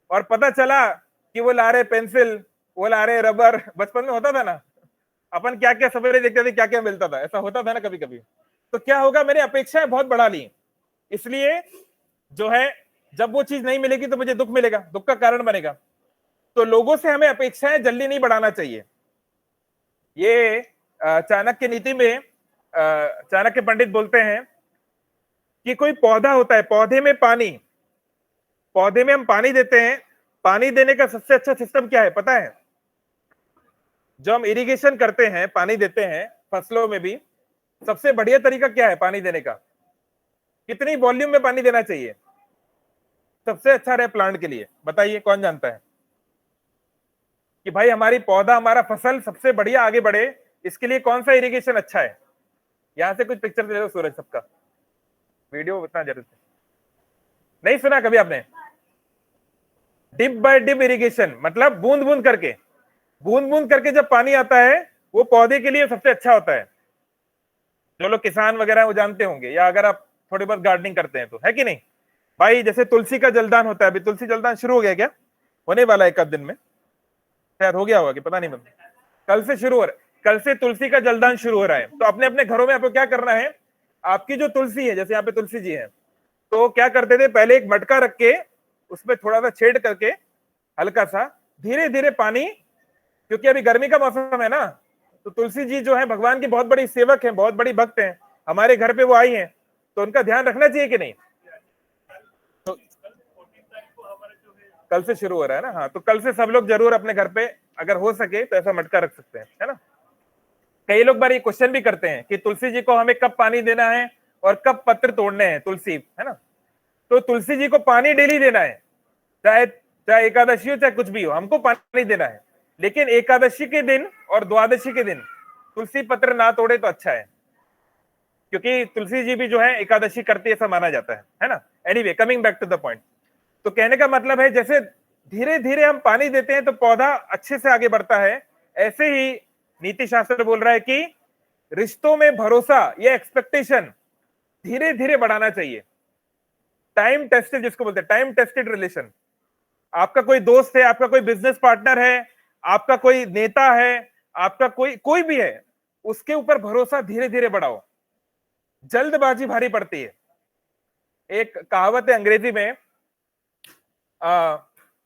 और पता चला कि वो ला रहे पेंसिल, वो ला रहे रबर। बचपन में होता था ना, अपन क्या क्या सवेरे देखते थे, क्या क्या मिलता था, ऐसा होता था ना कभी कभी। तो क्या होगा, मैंने अपेक्षाएं बहुत बढ़ा ली, इसलिए जो है जब वो चीज नहीं मिलेगी तो मुझे दुख मिलेगा, दुख का कारण बनेगा। तो लोगों से हमें अपेक्षाएं जल्दी नहीं बढ़ाना चाहिए। ये चाणक्य नीति में चाणक्य पंडित बोलते हैं कि कोई पौधा होता है, पौधे में पानी, पौधे में हम पानी देते हैं, पानी देने का सबसे अच्छा सिस्टम क्या है पता है? जो हम इरिगेशन करते हैं, पानी देते हैं फसलों में भी, सबसे बढ़िया तरीका क्या है पानी देने का? कितनी वॉल्यूम में पानी देना चाहिए सबसे अच्छा रहे प्लांट के लिए? बताइए, कौन जानता है कि भाई हमारी पौधा, हमारा फसल सबसे बढ़िया आगे बढ़े, इसके लिए कौन सा इरिगेशन अच्छा है? यहां से कुछ पिक्चर ले लो सूरज सबका, वीडियो उतना जरूरत है। नहीं सुना कभी आपने? डिप बाय डिप इरिगेशन मतलब बूंद बूंद करके जब पानी आता है, वो पौधे के लिए सबसे अच्छा होता है। जो लोग किसान वगैरह वो जानते होंगे, या अगर आप थोड़ी बहुत गार्डनिंग करते हैं तो, है कि नहीं भाई? जैसे तुलसी का जलदान होता है, अभी तुलसी जलदान शुरू हो गया क्या? होने वाला है एक आध दिन में, शायद हो गया होगा कि पता नहीं, मुझे कल से शुरू हो रहा है, कल से तुलसी का जलदान शुरू हो रहा है। तो अपने अपने घरों में आपको क्या करना है, आपकी जो तुलसी है, जैसे यहाँ पे तुलसी जी है, तो क्या करते थे पहले, एक मटका रख के उसमें थोड़ा सा छेद करके हल्का सा धीरे धीरे पानी, क्योंकि अभी गर्मी का मौसम है ना, तो तुलसी जी जो है भगवान की बहुत बड़ी सेवक है, बहुत बड़ी भक्त है, हमारे घर पे वो आई है, तो उनका ध्यान रखना चाहिए कि नहीं? तो कल से शुरू हो रहा है ना, हाँ, तो कल से सब लोग जरूर अपने घर पे अगर हो सके तो ऐसा मटका रख सकते हैं, है ना? कई लोग बार ये क्वेश्चन भी करते हैं कि तुलसी जी को हमें कब पानी देना है और कब पत्र तोड़ने हैं, तुलसी, है ना? तो तुलसी जी को पानी डेली देना है, चाहे चाहे एकादशी हो चाहे कुछ भी हो, हमको पानी देना है। लेकिन एकादशी के दिन और द्वादशी के दिन तुलसी पत्र ना तोड़े तो अच्छा है, क्योंकि तुलसी जी भी जो है एकादशी करती है, ऐसा माना जाता है ना? Anyway, coming back to the point, तो कहने का मतलब है जैसे धीरे धीरे हम पानी देते हैं तो पौधा अच्छे से आगे बढ़ता है, ऐसे ही नीति शास्त्र बोल रहा है कि रिश्तों में भरोसा या एक्सपेक्टेशन धीरे धीरे बढ़ाना चाहिए। टाइम टेस्टेड, जिसको बोलते हैं टाइम टेस्टेड रिलेशन। आपका कोई दोस्त है, आपका कोई बिजनेस पार्टनर है, आपका कोई नेता है, आपका कोई भी है, उसके ऊपर भरोसा धीरे धीरे बढ़ाओ, जल्दबाजी भारी पड़ती है। एक कहावत है अंग्रेजी में,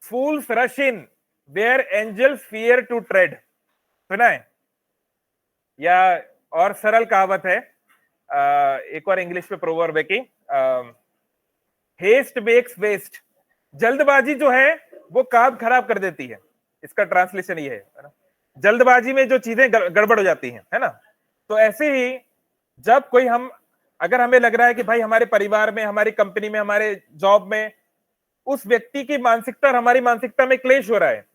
fools rush in where angels fear to tread, सुना है? या और सरल कहावत है, एक और इंग्लिश में प्रोवर्ब है कि हेस्ट मेक्स वेस्ट, जल्दबाजी जो है वो काम खराब कर देती है। इसका ट्रांसलेशन ये है ना, जल्दबाजी में जो चीजें गड़बड़ हो जाती हैं, है ना? तो ऐसे ही जब कोई अगर हमें लग रहा है कि भाई हमारे परिवार में, हमारी कंपनी में, हमारे जॉब में उस व्यक्ति की मानसिकता और हमारी मानसिकता में क्लेश हो रहा है,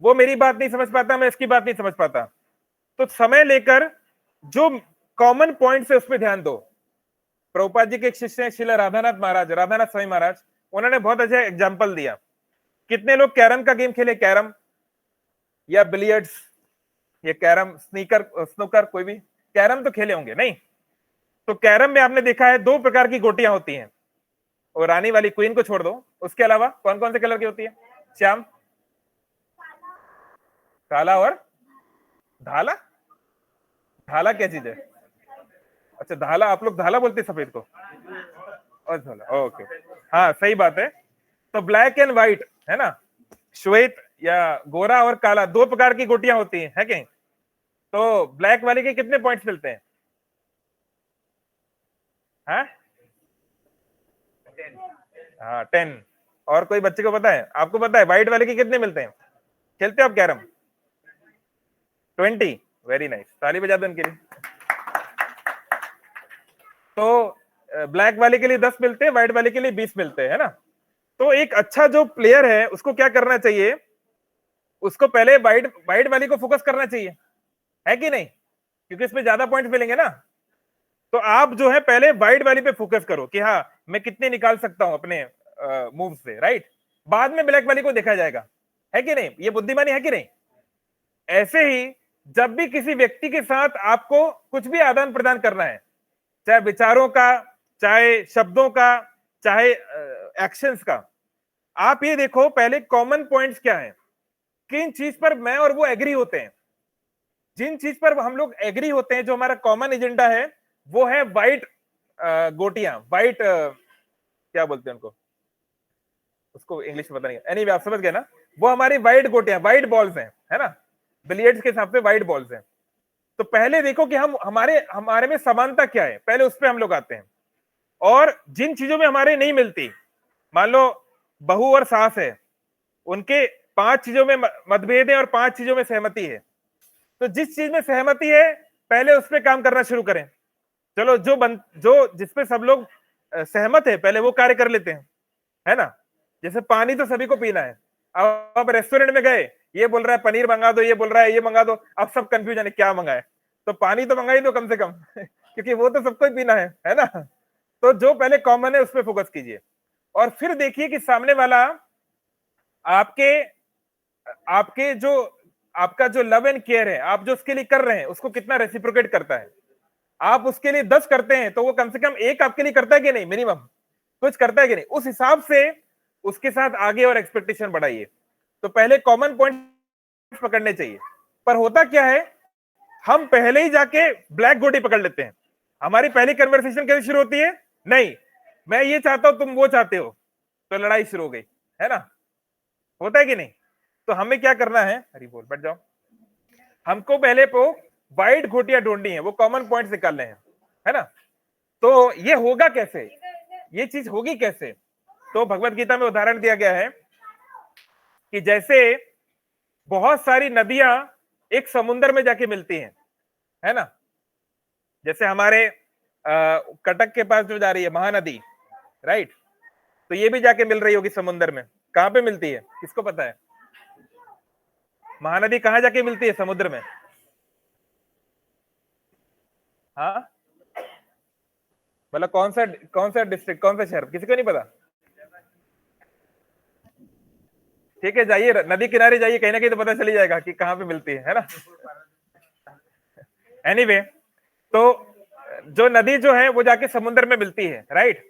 वो मेरी बात नहीं समझ पाता, मैं इसकी बात नहीं समझ पाता, तो समय लेकर जो कॉमन पॉइंट्स है उस पर ध्यान दो। प्रभुपाद जी के एक शिष्य हैं श्रील राधानाथ महाराज, राधानाथ स्वामी महाराज, उन्होंने बहुत अच्छा एग्जाम्पल दिया। कितने लोग कैरम का गेम खेले, कैरम या बिलियर्ड्स, ये कैरम, स्नूकर, कोई भी कैरम तो खेले होंगे नहीं? तो कैरम में आपने देखा है 2 प्रकार की गोटियां होती हैं, और रानी वाली, क्वीन को छोड़ दो, उसके अलावा कौन कौन से कलर की होती है? श्याम, काला और धाला। धाला क्या चीज है? अच्छा, धाला, आप लोग धाला बोलते हैं सफेद को, और धाला, ओके, हाँ सही बात है। तो ब्लैक एंड व्हाइट, है ना, श्वेत या गोरा और काला, 2 प्रकार की गोटियां होती हैं, है कहीं? तो ब्लैक वाले के कितने पॉइंट्स मिलते हैं? हाँ 10। और कोई बच्चे को पता है? आपको पता है व्हाइट वाले के कितने मिलते हैं? खेलते हो आप कैरम? 20। वेरी नाइस, ताली बजा दो उनके लिए। तो ब्लैक वाले के लिए 10 मिलते हैं, व्हाइट वाले के लिए 20 मिलते हैं, है ना? तो एक अच्छा जो प्लेयर है उसको क्या करना चाहिए, उसको पहले व्हाइट वाली को फोकस करना चाहिए, है कि नहीं? क्योंकि इसमें ज्यादा पॉइंट्स मिलेंगे ना। तो आप जो है पहले व्हाइट वाली पे फोकस करो कि हाँ मैं कितने निकाल सकता हूं अपने मूव से, राइट? बाद में ब्लैक वाली को देखा जाएगा, है कि नहीं? ये बुद्धिमानी है कि नहीं? ऐसे ही जब भी किसी व्यक्ति के साथ आपको कुछ भी आदान प्रदान करना है, चाहे विचारों का, चाहे शब्दों का, चाहे एक्शंस का, आप ये देखो पहले कॉमन पॉइंट्स क्या है, किन चीज पर मैं और वो एग्री होते हैं। जिन चीज पर हम लोग एग्री होते हैं, जो हमारा कॉमन एजेंडा है, वो है व्हाइट गोटियां, व्हाइट क्या बोलते हैं उनको, उसको इंग्लिश में पता नहीं, एनीवे आप समझ गए ना, वो हमारी व्हाइट गोटियां, व्हाइट बॉल्स हैं, है ना? बिलियर्ड्स के हिसाब से व्हाइट बॉल्स हैं। तो पहले देखो कि हमारे में समानता क्या है, पहले उस पर हम लोग आते हैं। और जिन चीजों में हमारे नहीं मिलती, मान लो बहू और सास है, उनके 5 चीजों में मतभेद है और 5 चीजों में सहमति है, तो जिस चीज में सहमति है पहले उस पर काम करना शुरू करें। चलो जो जिसपे सब लोग सहमत है पहले वो कार्य कर लेते हैं, है ना। जैसे पानी तो सभी को पीना है, अब आप रेस्टोरेंट में गए, ये बोल रहा है पनीर मंगा दो, ये बोल रहा है ये मंगा दो, अब सब कंफ्यूजन है क्या मंगाए, तो पानी तो मंगा ही दो कम से कम क्योंकि वो तो सबको ही पीना है ना। तो जो पहले कॉमन है उस पर फोकस कीजिए, और फिर देखिए कि सामने वाला आपके जो आपका जो लव एंड केयर है, आप जो उसके लिए कर रहे हैं उसको कितना रेसिप्रोकेट करता है। आप उसके लिए 10 करते हैं तो वो कम से कम 1 आपके लिए करता है कि नहीं, मिनिमम कुछ करता है कि नहीं, उस हिसाब से उसके साथ आगे और एक्सपेक्टेशन बढ़ाइए। तो पहले कॉमन पॉइंट पकड़ने चाहिए। पर होता क्या है, हम पहले ही जाके ब्लैक गोटी पकड़ लेते हैं। हमारी पहली कन्वर्सेशन कैसे शुरू होती है, नहीं मैं ये चाहता हूं तुम वो चाहते हो, तो लड़ाई शुरू हो गई, है ना। होता है कि नहीं। तो हमें क्या करना है, हरी बोल, बैठ जाओ। हमको पहले को वाइट गोटियां ढूंढनी है, वो कॉमन पॉइंट निकालने हैं, है ना। तो ये होगा कैसे, ये चीज होगी कैसे। तो भगवत गीता में उदाहरण दिया गया है कि जैसे बहुत सारी नदियां एक समुद्र में जाके मिलती हैं, है ना। जैसे हमारे कटक के पास जो जा रही है महानदी, राइट, तो ये भी जाके मिल रही होगी समुद्र में। कहां पे मिलती है, किसको पता है महानदी कहां जाके मिलती है समुद्र में। हाँ, मतलब कौन सा डिस्ट्रिक्ट, कौन सा शहर, किसी को नहीं पता। ठीक है, जाइए नदी किनारे जाइए, कहीं ना कहीं तो पता चली जाएगा कि कहां पे मिलती है ना। एनीवे, तो जो नदी जो है वो जाके समुद्र में मिलती है, राइट।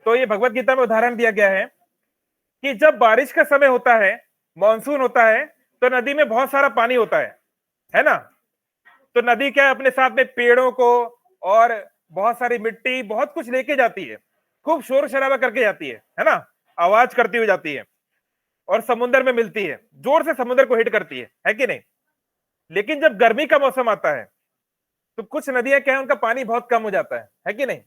तो ये भगवत गीता में उदाहरण दिया गया है कि जब बारिश का समय होता है, मॉनसून होता है, तो नदी में बहुत सारा पानी होता है ना। तो नदी क्या अपने साथ में पेड़ों को और बहुत सारी मिट्टी, बहुत कुछ लेके जाती है, खूब शोर शराबा करके जाती है ना, आवाज करती हुई जाती है, और समुद्र में मिलती है, जोर से समुद्र को हिट करती है कि नहीं। लेकिन जब गर्मी का मौसम आता है तो कुछ नदियां क्या है, उनका पानी बहुत कम हो जाता है कि नहीं।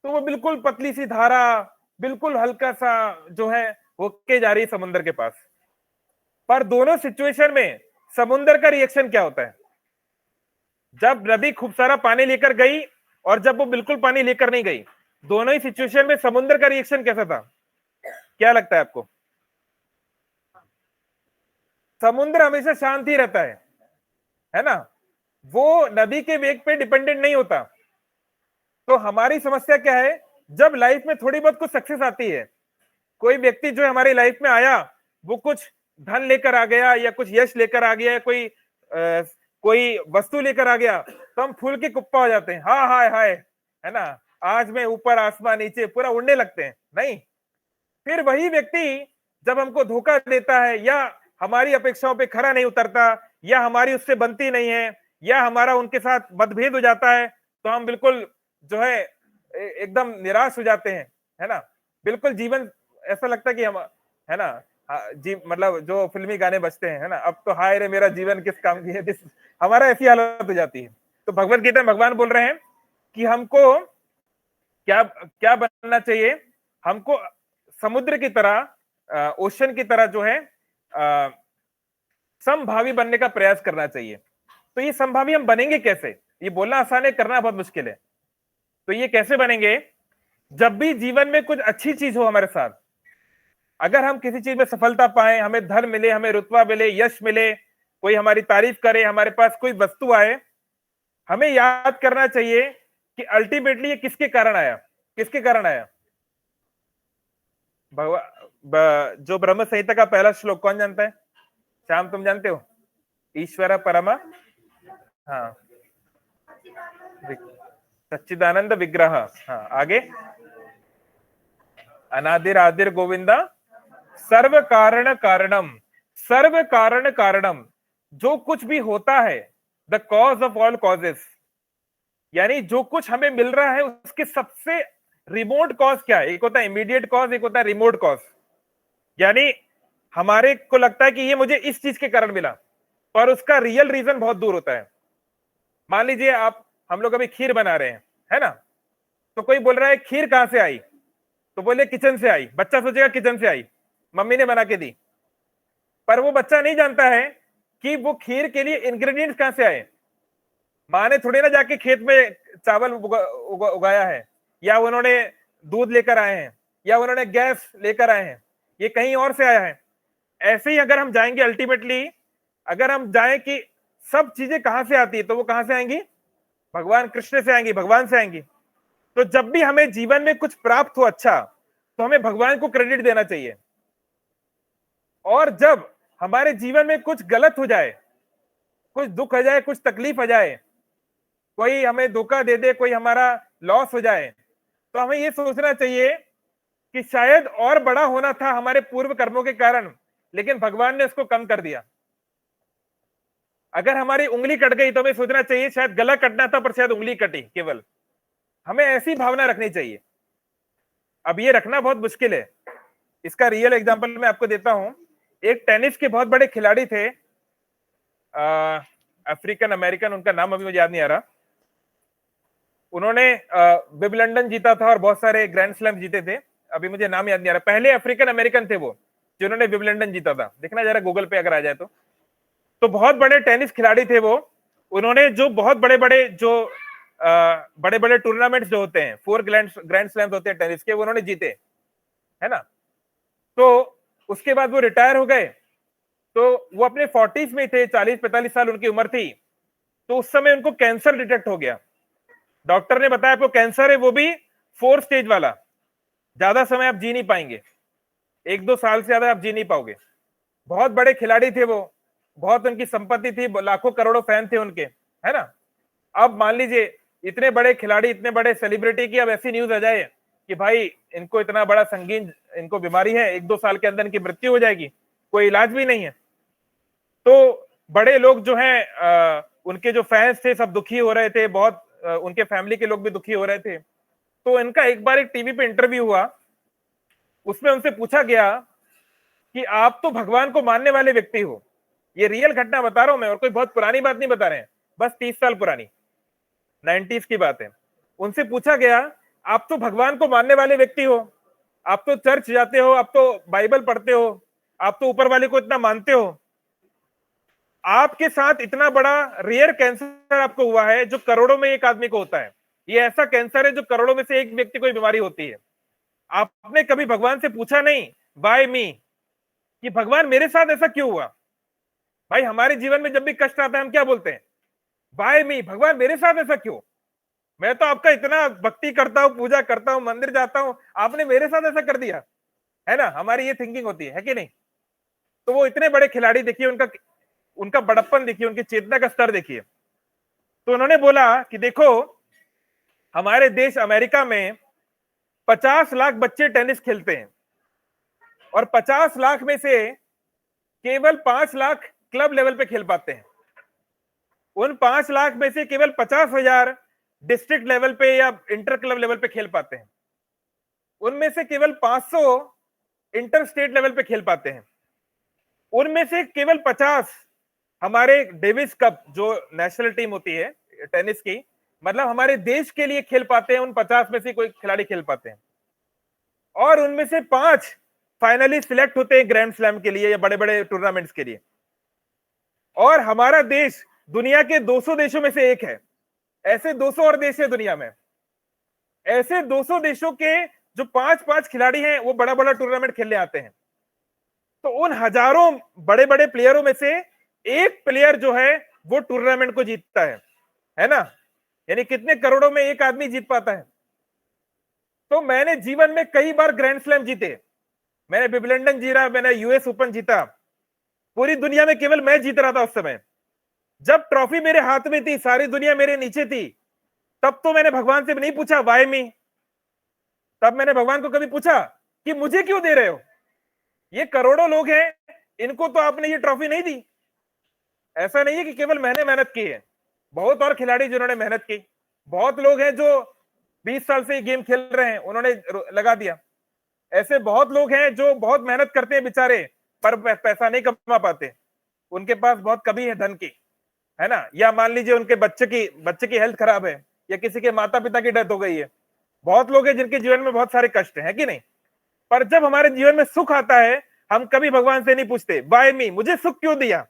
तो वो बिल्कुल पतली सी धारा, बिल्कुल हल्का सा जो है होके जा रही है समुद्र के पास। पर दोनों सिचुएशन में समुद्र का रिएक्शन क्या होता है, जब नदी खूब सारा पानी लेकर गई और जब वो बिल्कुल पानी लेकर नहीं गई, दोनों ही सिचुएशन में समुद्र का रिएक्शन कैसा था, क्या लगता है आपको। समुद्र हमेशा शांत ही रहता है ना, वो नदी के वेग पे डिपेंडेंट नहीं होता। तो हमारी समस्या क्या है, जब लाइफ में थोड़ी बहुत कुछ सक्सेस आती है, कोई व्यक्ति जो हमारी लाइफ में आया, वो कुछ धन लेकर आ गया या कुछ यश लेकर आ गया, कोई वस्तु लेकर आ गया, तो हम फूल के कुप्पा हो जाते हैं, हाँ हाय हाय, है ना, आज मैं ऊपर आसमान नीचे पूरा उड़ने लगते हैं। नहीं, फिर वही व्यक्ति जब हमको धोखा देता है, या हमारी अपेक्षाओं पे खरा नहीं उतरता, या हमारी उससे बनती नहीं है, या हमारा उनके साथ मतभेद हो जाता है, तो हम बिल्कुल जो है एकदम निराश हो जाते हैं, है ना। बिल्कुल जीवन ऐसा लगता है कि हम, है ना, मतलब जो फिल्मी गाने बजते हैं, है ना, अब तो हाय रे मेरा जीवन किस काम की है, हमारा ऐसी हालत हो जाती है। तो भगवत गीता में भगवान बोल रहे हैं कि हमको क्या क्या बनना चाहिए, हमको समुद्र की तरह, ओशन की तरह जो है समभावी बनने का प्रयास करना चाहिए। तो ये समभावी हम बनेंगे कैसे, ये बोलना आसान है, करना बहुत मुश्किल है। तो ये कैसे बनेंगे, जब भी जीवन में कुछ अच्छी चीज हो हमारे साथ, अगर हम किसी चीज में सफलता पाए, हमें धन मिले, हमें रुतबा मिले, यश मिले, कोई हमारी तारीफ करे, हमारे पास कोई वस्तु आए, हमें याद करना चाहिए कि अल्टीमेटली ये किसके कारण आया, किसके कारण आया। जो ब्रह्म संहिता का पहला श्लोक कौन जानता है, श्याम तुम जानते हो, ईश्वर परमा, हाँ, सच्चिदानंद विग्रह, हाँ आगे, अनादिर आदिर गोविंदा सर्व कारण कारणम, सर्व कारण कारणम, जो कुछ भी होता है, the cause of all causes, यानी जो कुछ हमें मिल रहा है उसके सबसे रिमोट कॉज क्या है, एक होता है इमीडिएट कॉज, एक होता है रिमोट कॉज। यानी हमारे को लगता है कि ये मुझे इस चीज के कारण मिला, पर उसका रियल रीजन बहुत दूर होता है। मान लीजिए हम लोग अभी खीर बना रहे हैं, है ना, तो कोई बोल रहा है खीर कहां से आई, तो बोले किचन से आई, बच्चा सोचेगा किचन से आई, मम्मी ने बना के दी, पर वो बच्चा नहीं जानता है कि वो खीर के लिए इंग्रेडिएंट्स कहां से आए, माँ ने थोड़ी ना जाके खेत में चावल उगाया है, या उन्होंने दूध लेकर आए हैं, या उन्होंने गैस लेकर आए हैं, ये कहीं और से आया है। ऐसे ही अगर हम जाएंगे अल्टीमेटली, अगर हम जाएं कि सब चीजें कहां से आती है, तो वो कहां से आएंगी? भगवान कृष्ण से आएंगी, भगवान से आएंगी। तो जब भी हमें जीवन में कुछ प्राप्त हो अच्छा, तो हमें भगवान को क्रेडिट देना चाहिए। और जब हमारे जीवन में कुछ गलत हो जाए, कुछ दुख आ जाए, कुछ तकलीफ आ जाए, कोई हमें धोखा दे दे, कोई हमारा लॉस हो जाए, तो हमें यह सोचना चाहिए कि शायद और बड़ा होना था हमारे पूर्व कर्मों के कारण, लेकिन भगवान ने उसको कम कर दिया। अगर हमारी उंगली कट गई तो हमें सोचना चाहिए शायद गला कटना था, पर शायद उंगली कटी केवल। हमें ऐसी भावना रखनी चाहिए। अब ये रखना बहुत मुश्किल है। इसका रियल एग्जांपल मैं आपको देता हूं। एक टेनिस के बहुत बड़े खिलाड़ी थे, अफ्रीकन अमेरिकन, उनका नाम अभी मुझे याद नहीं आ रहा। उन्होंने विंबलडन जीता था और बहुत सारे ग्रैंड स्लैम जीते थे, अभी मुझे नाम याद नहीं आ रहा। पहले अफ्रीकन अमेरिकन थे वो, जिन्होंने विंबलडन जीता था। देखना जरा गूगल पे अगर आ जाए तो बहुत बड़े टेनिस खिलाड़ी थे वो। उन्होंने जो बहुत बड़े बड़े टूर्नामेंट्स जो होते हैं, 4 ग्रैंड स्लैम्स होते हैं टेनिस के, वो उन्होंने जीते, है ना। तो उसके बाद वो रिटायर हो गए। तो वो अपने 40s में थे, 40-45 साल उनकी उम्र थी। तो उस समय उनको कैंसर डिटेक्ट हो गया। डॉक्टर ने बताया आपको कैंसर है, वो भी 4 स्टेज वाला। ज्यादा समय आप जी नहीं पाएंगे, 1-2 साल से ज्यादा आप जी नहीं पाओगे। बहुत बड़े खिलाड़ी थे वो, बहुत उनकी संपत्ति थी, लाखों करोड़ों फैन थे उनके, है ना। अब मान लीजिए इतने बड़े खिलाड़ी, इतने बड़े सेलिब्रिटी की अब ऐसी न्यूज आ जाए कि भाई इनको इतना बड़ा संगीन इनको बीमारी है, 1-2 साल के अंदर इनकी मृत्यु हो जाएगी, कोई इलाज भी नहीं है। तो बड़े लोग जो हैं, उनके जो फैंस थे सब दुखी हो रहे थे, बहुत उनके फैमिली के लोग भी दुखी हो रहे थे। तो इनका एक बार एक टीवी पे इंटरव्यू हुआ, उसमें उनसे पूछा गया कि आप तो भगवान को मानने वाले व्यक्ति हो, ये रियल घटना बता रहा हूं मैं, और कोई बहुत पुरानी बात नहीं बता रहे हैं, बस 30 साल पुरानी, 90s की बात है। उनसे पूछा गया आप तो भगवान को मानने वाले व्यक्ति हो, आप तो चर्च जाते हो, आप तो बाइबल पढ़ते हो, आप तो ऊपर वाले को इतना मानते हो, आपके साथ इतना बड़ा रेयर कैंसर आपको हुआ है जो करोड़ों में एक आदमी को होता है। ये ऐसा कैंसर है जो करोड़ों में से एक व्यक्ति को ये बीमारी होती है। आपने कभी भगवान से पूछा नहीं बाय मी कि भगवान मेरे साथ ऐसा क्यों हुआ? भाई हमारे जीवन में जब भी कष्ट आता है हम क्या बोलते हैं? बाय मी, भगवान मेरे साथ ऐसा क्यों? मैं तो आपका इतना भक्ति करता हूं, पूजा करता हूं, मंदिर जाता हूं, आपने मेरे साथ ऐसा कर दिया, है ना। हमारी ये थिंकिंग होती है कि नहीं। तो वो इतने बड़े खिलाड़ी देखिए, उनका बड़प्पन देखिए, उनकी चेतना का स्तर देखिए। तो उन्होंने बोला कि देखो हमारे देश अमेरिका में 50 लाख बच्चे टेनिस खेलते हैं, और 50 लाख में से केवल 5 लाख क्लब लेवल पे खेल पाते हैं। उन 5 लाख में से केवल 50,000 डिस्ट्रिक्ट लेवल पे या इंटर क्लब लेवल पे खेल पाते हैं। उनमें से केवल 500 इंटर स्टेट लेवल पे खेल पाते हैं। उनमें से केवल 50 हमारे डेविस कप जो नेशनल टीम होती है टेनिस की, मतलब हमारे देश के लिए खेल पाते हैं। उन 50 में से कोई खिलाड़ी खेल पाते हैं, और उनमें से 5 फाइनली सिलेक्ट होते हैं ग्रैंड स्लैम के लिए या बड़े बड़े टूर्नामेंट्स के लिए। और हमारा देश दुनिया के 200 देशों में से एक है। ऐसे 200 और देश है दुनिया में। ऐसे 200 देशों के जो 5-5 खिलाड़ी हैं वो बड़ा बड़ा टूर्नामेंट खेलने आते हैं। तो उन हजारों बड़े बड़े प्लेयरों में से एक प्लेयर जो है वो टूर्नामेंट को जीतता है ना। यानी कितने करोड़ों में एक आदमी जीत पाता है। तो मैंने जीवन में कई बार ग्रैंड स्लैम जीते, मैंने विंबलडन जीता, मैंने यूएस ओपन जीता। पूरी दुनिया में केवल मैं जीत रहा था उस समय। जब ट्रॉफी मेरे हाथ में थी, सारी दुनिया मेरे नीचे थी, तब तो मैंने भगवान से नहीं पूछा वाई मी। तब मैंने भगवान को कभी पूछा कि मुझे क्यों दे रहे हो? ये करोड़ों लोग हैं, इनको तो आपने ये ट्रॉफी नहीं दी। ऐसा नहीं है कि केवल मैंने मेहनत की है, बहुत और खिलाड़ी जिन्होंने मेहनत की। बहुत लोग हैं जो 20 साल से ये गेम खेल रहे हैं, उन्होंने लगा दिया। ऐसे बहुत लोग हैं जो बहुत मेहनत करते हैं बेचारे, पर पैसा नहीं कमा पाते, उनके पास बहुत कमी है धन की, है ना। या मान लीजिए उनके बच्चे की हेल्थ खराब है, या किसी के माता पिता की डेथ हो गई है। बहुत लोग हैं जिनके जीवन में बहुत सारे कष्ट हैं, कि नहीं। पर जब हमारे जीवन में सुख आता है, हम कभी भगवान से नहीं पूछते वाई मी, मुझे सुख क्यों दिया,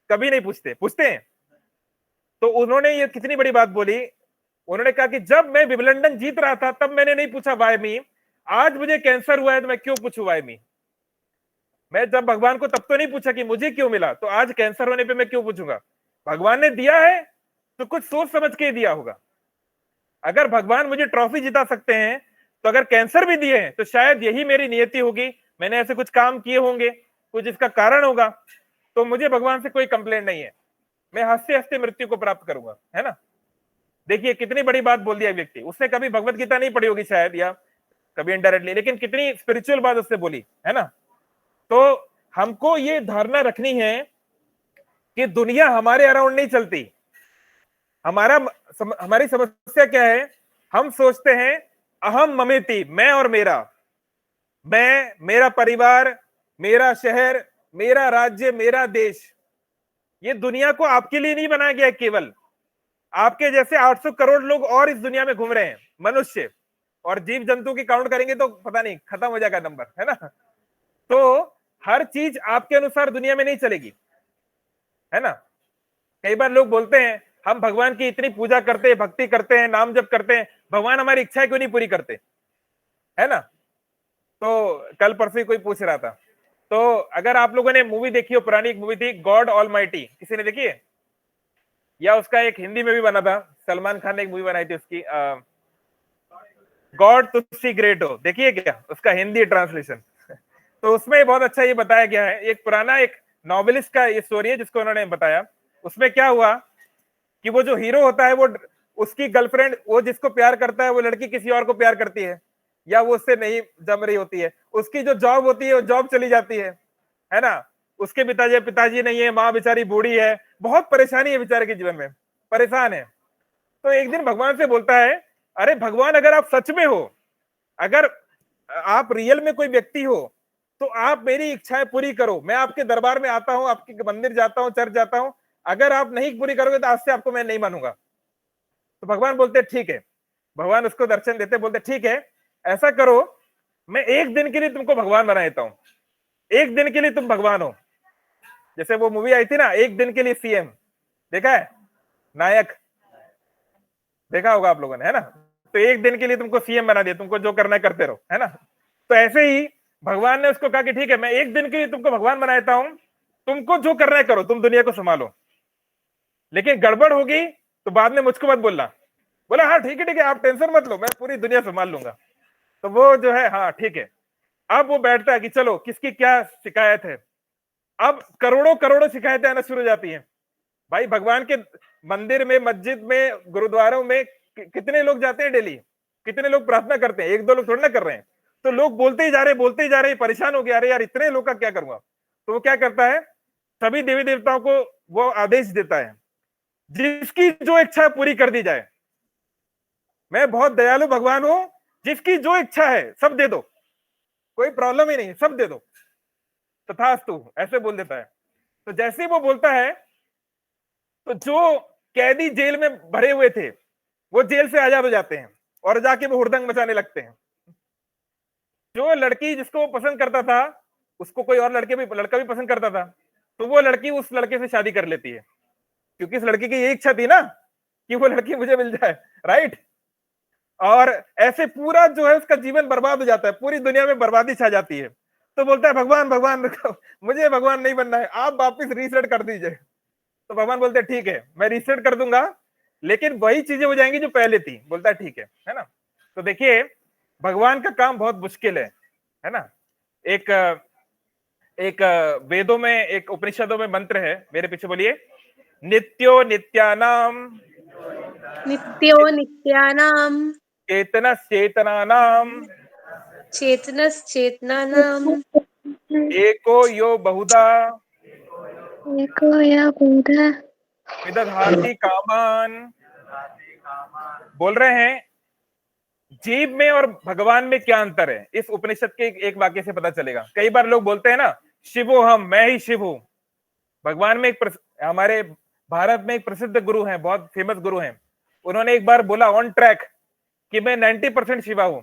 कभी नहीं पूछते। पूछते हैं? तो उन्होंने ये कितनी बड़ी बात बोली, उन्होंने कहा कि जब मैं विंबलडन जीत रहा था तब मैंने नहीं पूछा वाई मी, आज मुझे कैंसर हुआ है तो मैं क्यों पूछूं वाई मी। मैं जब भगवान को तब तो नहीं पूछा कि मुझे क्यों मिला, तो आज कैंसर होने पे मैं क्यों पूछूंगा। भगवान ने दिया है तो कुछ सोच समझ के ही दिया होगा। अगर भगवान मुझे ट्रॉफी जिता सकते हैं तो अगर कैंसर भी दिए हैं तो शायद यही मेरी नियति होगी, मैंने ऐसे कुछ काम किए होंगे, कुछ इसका कारण होगा। तो मुझे भगवान से कोई कंप्लेंट नहीं है, मैं हंसते हंसते मृत्यु को प्राप्त करूंगा, है ना। देखिए कितनी बड़ी बात बोल दिया व्यक्ति, उसने कभी भगवत गीता नहीं पढ़ी होगी शायद, या कभी इनडायरेक्टली, लेकिन कितनी स्पिरिचुअल बात उसने बोली, है ना। तो हमको ये धारणा रखनी है कि दुनिया हमारे अराउंड नहीं चलती। हमारी समस्या क्या है, हम सोचते हैं अहम ममेति, मैं और मेरा, मैं, मेरा परिवार, मेरा शहर, मेरा राज्य, मेरा देश। ये दुनिया को आपके लिए नहीं बनाया गया, केवल आपके जैसे 800 करोड़ लोग और इस दुनिया में घूम रहे हैं, मनुष्य और जीव जंतु की काउंट करेंगे तो पता नहीं खत्म हो जाएगा नंबर, है ना। तो हर चीज आपके अनुसार दुनिया में नहीं चलेगी, है ना। कई बार लोग बोलते हैं हम भगवान की इतनी पूजा करते हैं, भक्ति करते हैं, नाम जप करते हैं, भगवान हमारी इच्छाएं क्यों नहीं पूरी करते, है ना। तो कल परसों ही कोई पूछ रहा था, तो अगर आप लोगों ने मूवी देखी हो, पुरानी एक मूवी थी गॉड ऑलमाइटी, किसी ने देखी है, या उसका एक हिंदी में भी बना था, सलमान खान ने एक मूवी बनाई थी उसकी, गॉड तुसी ग्रेट हो, देखिए क्या उसका हिंदी ट्रांसलेशन। तो उसमें बहुत अच्छा ये बताया गया है, एक पुराना एक नॉवेलिस्ट का ये स्टोरी है जिसको उन्होंने बताया। उसमें क्या हुआ कि वो जो हीरो होता है, वो उसकी गर्लफ्रेंड, वो जिसको प्यार करता है वो लड़की किसी और को प्यार करती है, या वो उससे नहीं जम रही होती है, उसकी जो जॉब होती है वो जॉब चली जाती है ना। उसके पिताजी नहीं है, माँ बेचारी बूढ़ी है, बहुत परेशानी है बेचारे के जीवन में, परेशान है। तो एक दिन भगवान से बोलता है, अरे भगवान अगर आप सच में हो, अगर आप रियल में कोई व्यक्ति हो, तो आप मेरी इच्छाएं पूरी करो, मैं आपके दरबार में आता हूं, आपके मंदिर जाता हूं, चर्च जाता हूं, अगर आप नहीं पूरी करोगे तो आज से आपको मैं नहीं मानूंगा। तो भगवान बोलते ठीक है, भगवान उसको दर्शन देते, बोलते ठीक है ऐसा करो, मैं एक दिन के लिए तुमको भगवान बना देता हूं, एक दिन के लिए तुम भगवान हो। जैसे वो मूवी आई थी ना, एक दिन के लिए सीएम, देखा है, नायक, देखा होगा आप लोगों ने, है ना। तो एक दिन के लिए तुमको सीएम बना दिया, तुमको जो करना है करते रहो, है ना। तो ऐसे ही भगवान ने उसको कहा कि ठीक है मैं एक दिन के लिए तुमको भगवान बना देता हूं, तुमको जो करना है करो, तुम दुनिया को संभालो, लेकिन गड़बड़ होगी तो बाद में मुझको मत बोलना। बोला हाँ ठीक है आप टेंशन मत लो, मैं पूरी दुनिया संभाल लूंगा। तो वो जो है हाँ ठीक है, अब वो बैठता है कि चलो किसकी क्या शिकायत है। अब करोड़ों करोड़ों शिकायतें आना शुरू हो जाती हैं। भाई भगवान के मंदिर में, मस्जिद में, गुरुद्वारों में कितने लोग जाते हैं डेली, कितने लोग प्रार्थना करते हैं, एक दो लोग थोड़ा ना कर रहे हैं। तो लोग बोलते ही जा रहे, परेशान हो गया, अरे यार इतने लोग का क्या करूंगा। तो वो क्या करता है, सभी देवी देवताओं को वो आदेश देता है, जिसकी जो इच्छा पूरी कर दी जाए, मैं बहुत दयालु भगवान हूं, जिसकी जो इच्छा है सब दे दो, कोई प्रॉब्लम ही नहीं, सब दे दो, तथास्तु, ऐसे बोल देता है। तो जैसे ही वो बोलता है तो जो कैदी जेल में भरे हुए थे वो जेल से आजाद हो जाते हैं और जाके वो हुड़दंग मचाने लगते हैं। जो लड़की जिसको वो पसंद करता था, उसको कोई और लड़का भी पसंद करता था, तो वो लड़की उस लड़के से शादी कर लेती है, क्योंकि इस लड़की की ये इच्छा थी ना कि वो लड़की मुझे मिल जाए, राइट। और ऐसे पूरा जो है उसका जीवन बर्बाद हो जाता है, पूरी दुनिया में बर्बादी छा जाती है। तो बोलता है भगवान मुझे भगवान नहीं बनना है, आप वापिस रीसेट कर दीजिए। तो भगवान बोलते हैं ठीक है मैं रीसेट कर दूंगा, लेकिन वही चीजें हो जाएंगी जो पहले थी। बोलता है ठीक है ना। तो देखिए भगवान का काम बहुत मुश्किल है ना। एक वेदों में, एक उपनिषदों में मंत्र है, मेरे पीछे बोलिए, नित्यो नित्यानाम, नित्यो नित्यानाम, चेतनश्चेतनानाम, चेतनश्चेतनानाम, एको यो बहुधा एको या बुधा, विदधाति कामान। बोल रहे हैं जीव में और भगवान में क्या अंतर है, इस उपनिषद के एक वाक्य से पता चलेगा। कई बार लोग बोलते हैं ना, शिवो हम, मैं ही शिव हूं। भगवान में हमारे भारत में एक प्रसिद्ध गुरु हैं, बहुत फेमस गुरु हैं, उन्होंने एक बार बोला ऑन ट्रैक कि मैं 90% शिवा हूं,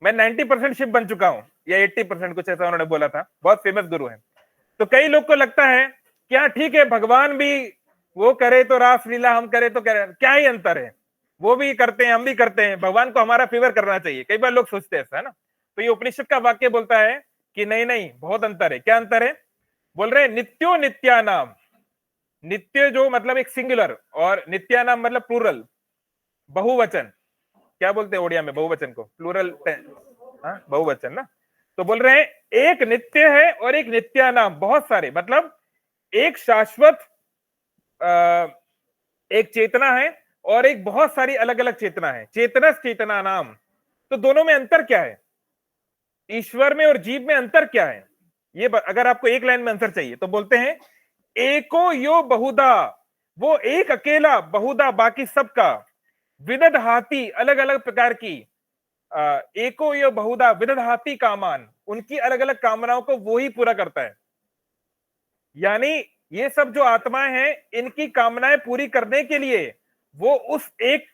मैं 90% शिव बन चुका हूं, या 80% कुछ ऐसा उन्होंने बोला था, बहुत फेमस गुरु हैं। तो कई लोग को लगता है कि हाँ ठीक है भगवान भी वो करे तो रासलीला, हम करे तो करे, क्या ही अंतर है? वो भी करते हैं, हम भी करते हैं, भगवान को हमारा फेवर करना चाहिए। कई बार लोग सोचते हैं ऐसा, है ना? तो ये उपनिषद का वाक्य बोलता है कि नहीं नहीं, बहुत अंतर है। क्या अंतर है? बोल रहे हैं नित्यो नित्यानाम। नित्य जो मतलब एक सिंगुलर, और नित्यानाम मतलब प्लूरल, बहुवचन। क्या बोलते हैं ओडिया में बहुवचन को? प्लूरल, हाँ बहुवचन ना। तो बोल रहे हैं एक नित्य है और एक नित्यानाम, बहुत सारे, मतलब एक शाश्वत एक चेतना है और एक बहुत सारी अलग अलग चेतना है, चेतनस चेतना नाम। तो दोनों में अंतर क्या है? ईश्वर में और जीव में अंतर क्या है? ये अगर आपको एक लाइन में आंसर चाहिए तो बोलते हैं एको यो बहुधा, वो एक अकेला, बहुधा बाकी सबका, विदधाति अलग अलग प्रकार की, एको यो बहुधा विदधाति कामान, उनकी अलग अलग कामनाओं को वो ही पूरा करता है। यानी ये सब जो आत्माएं हैं, इनकी कामनाएं पूरी करने के लिए वो उस एक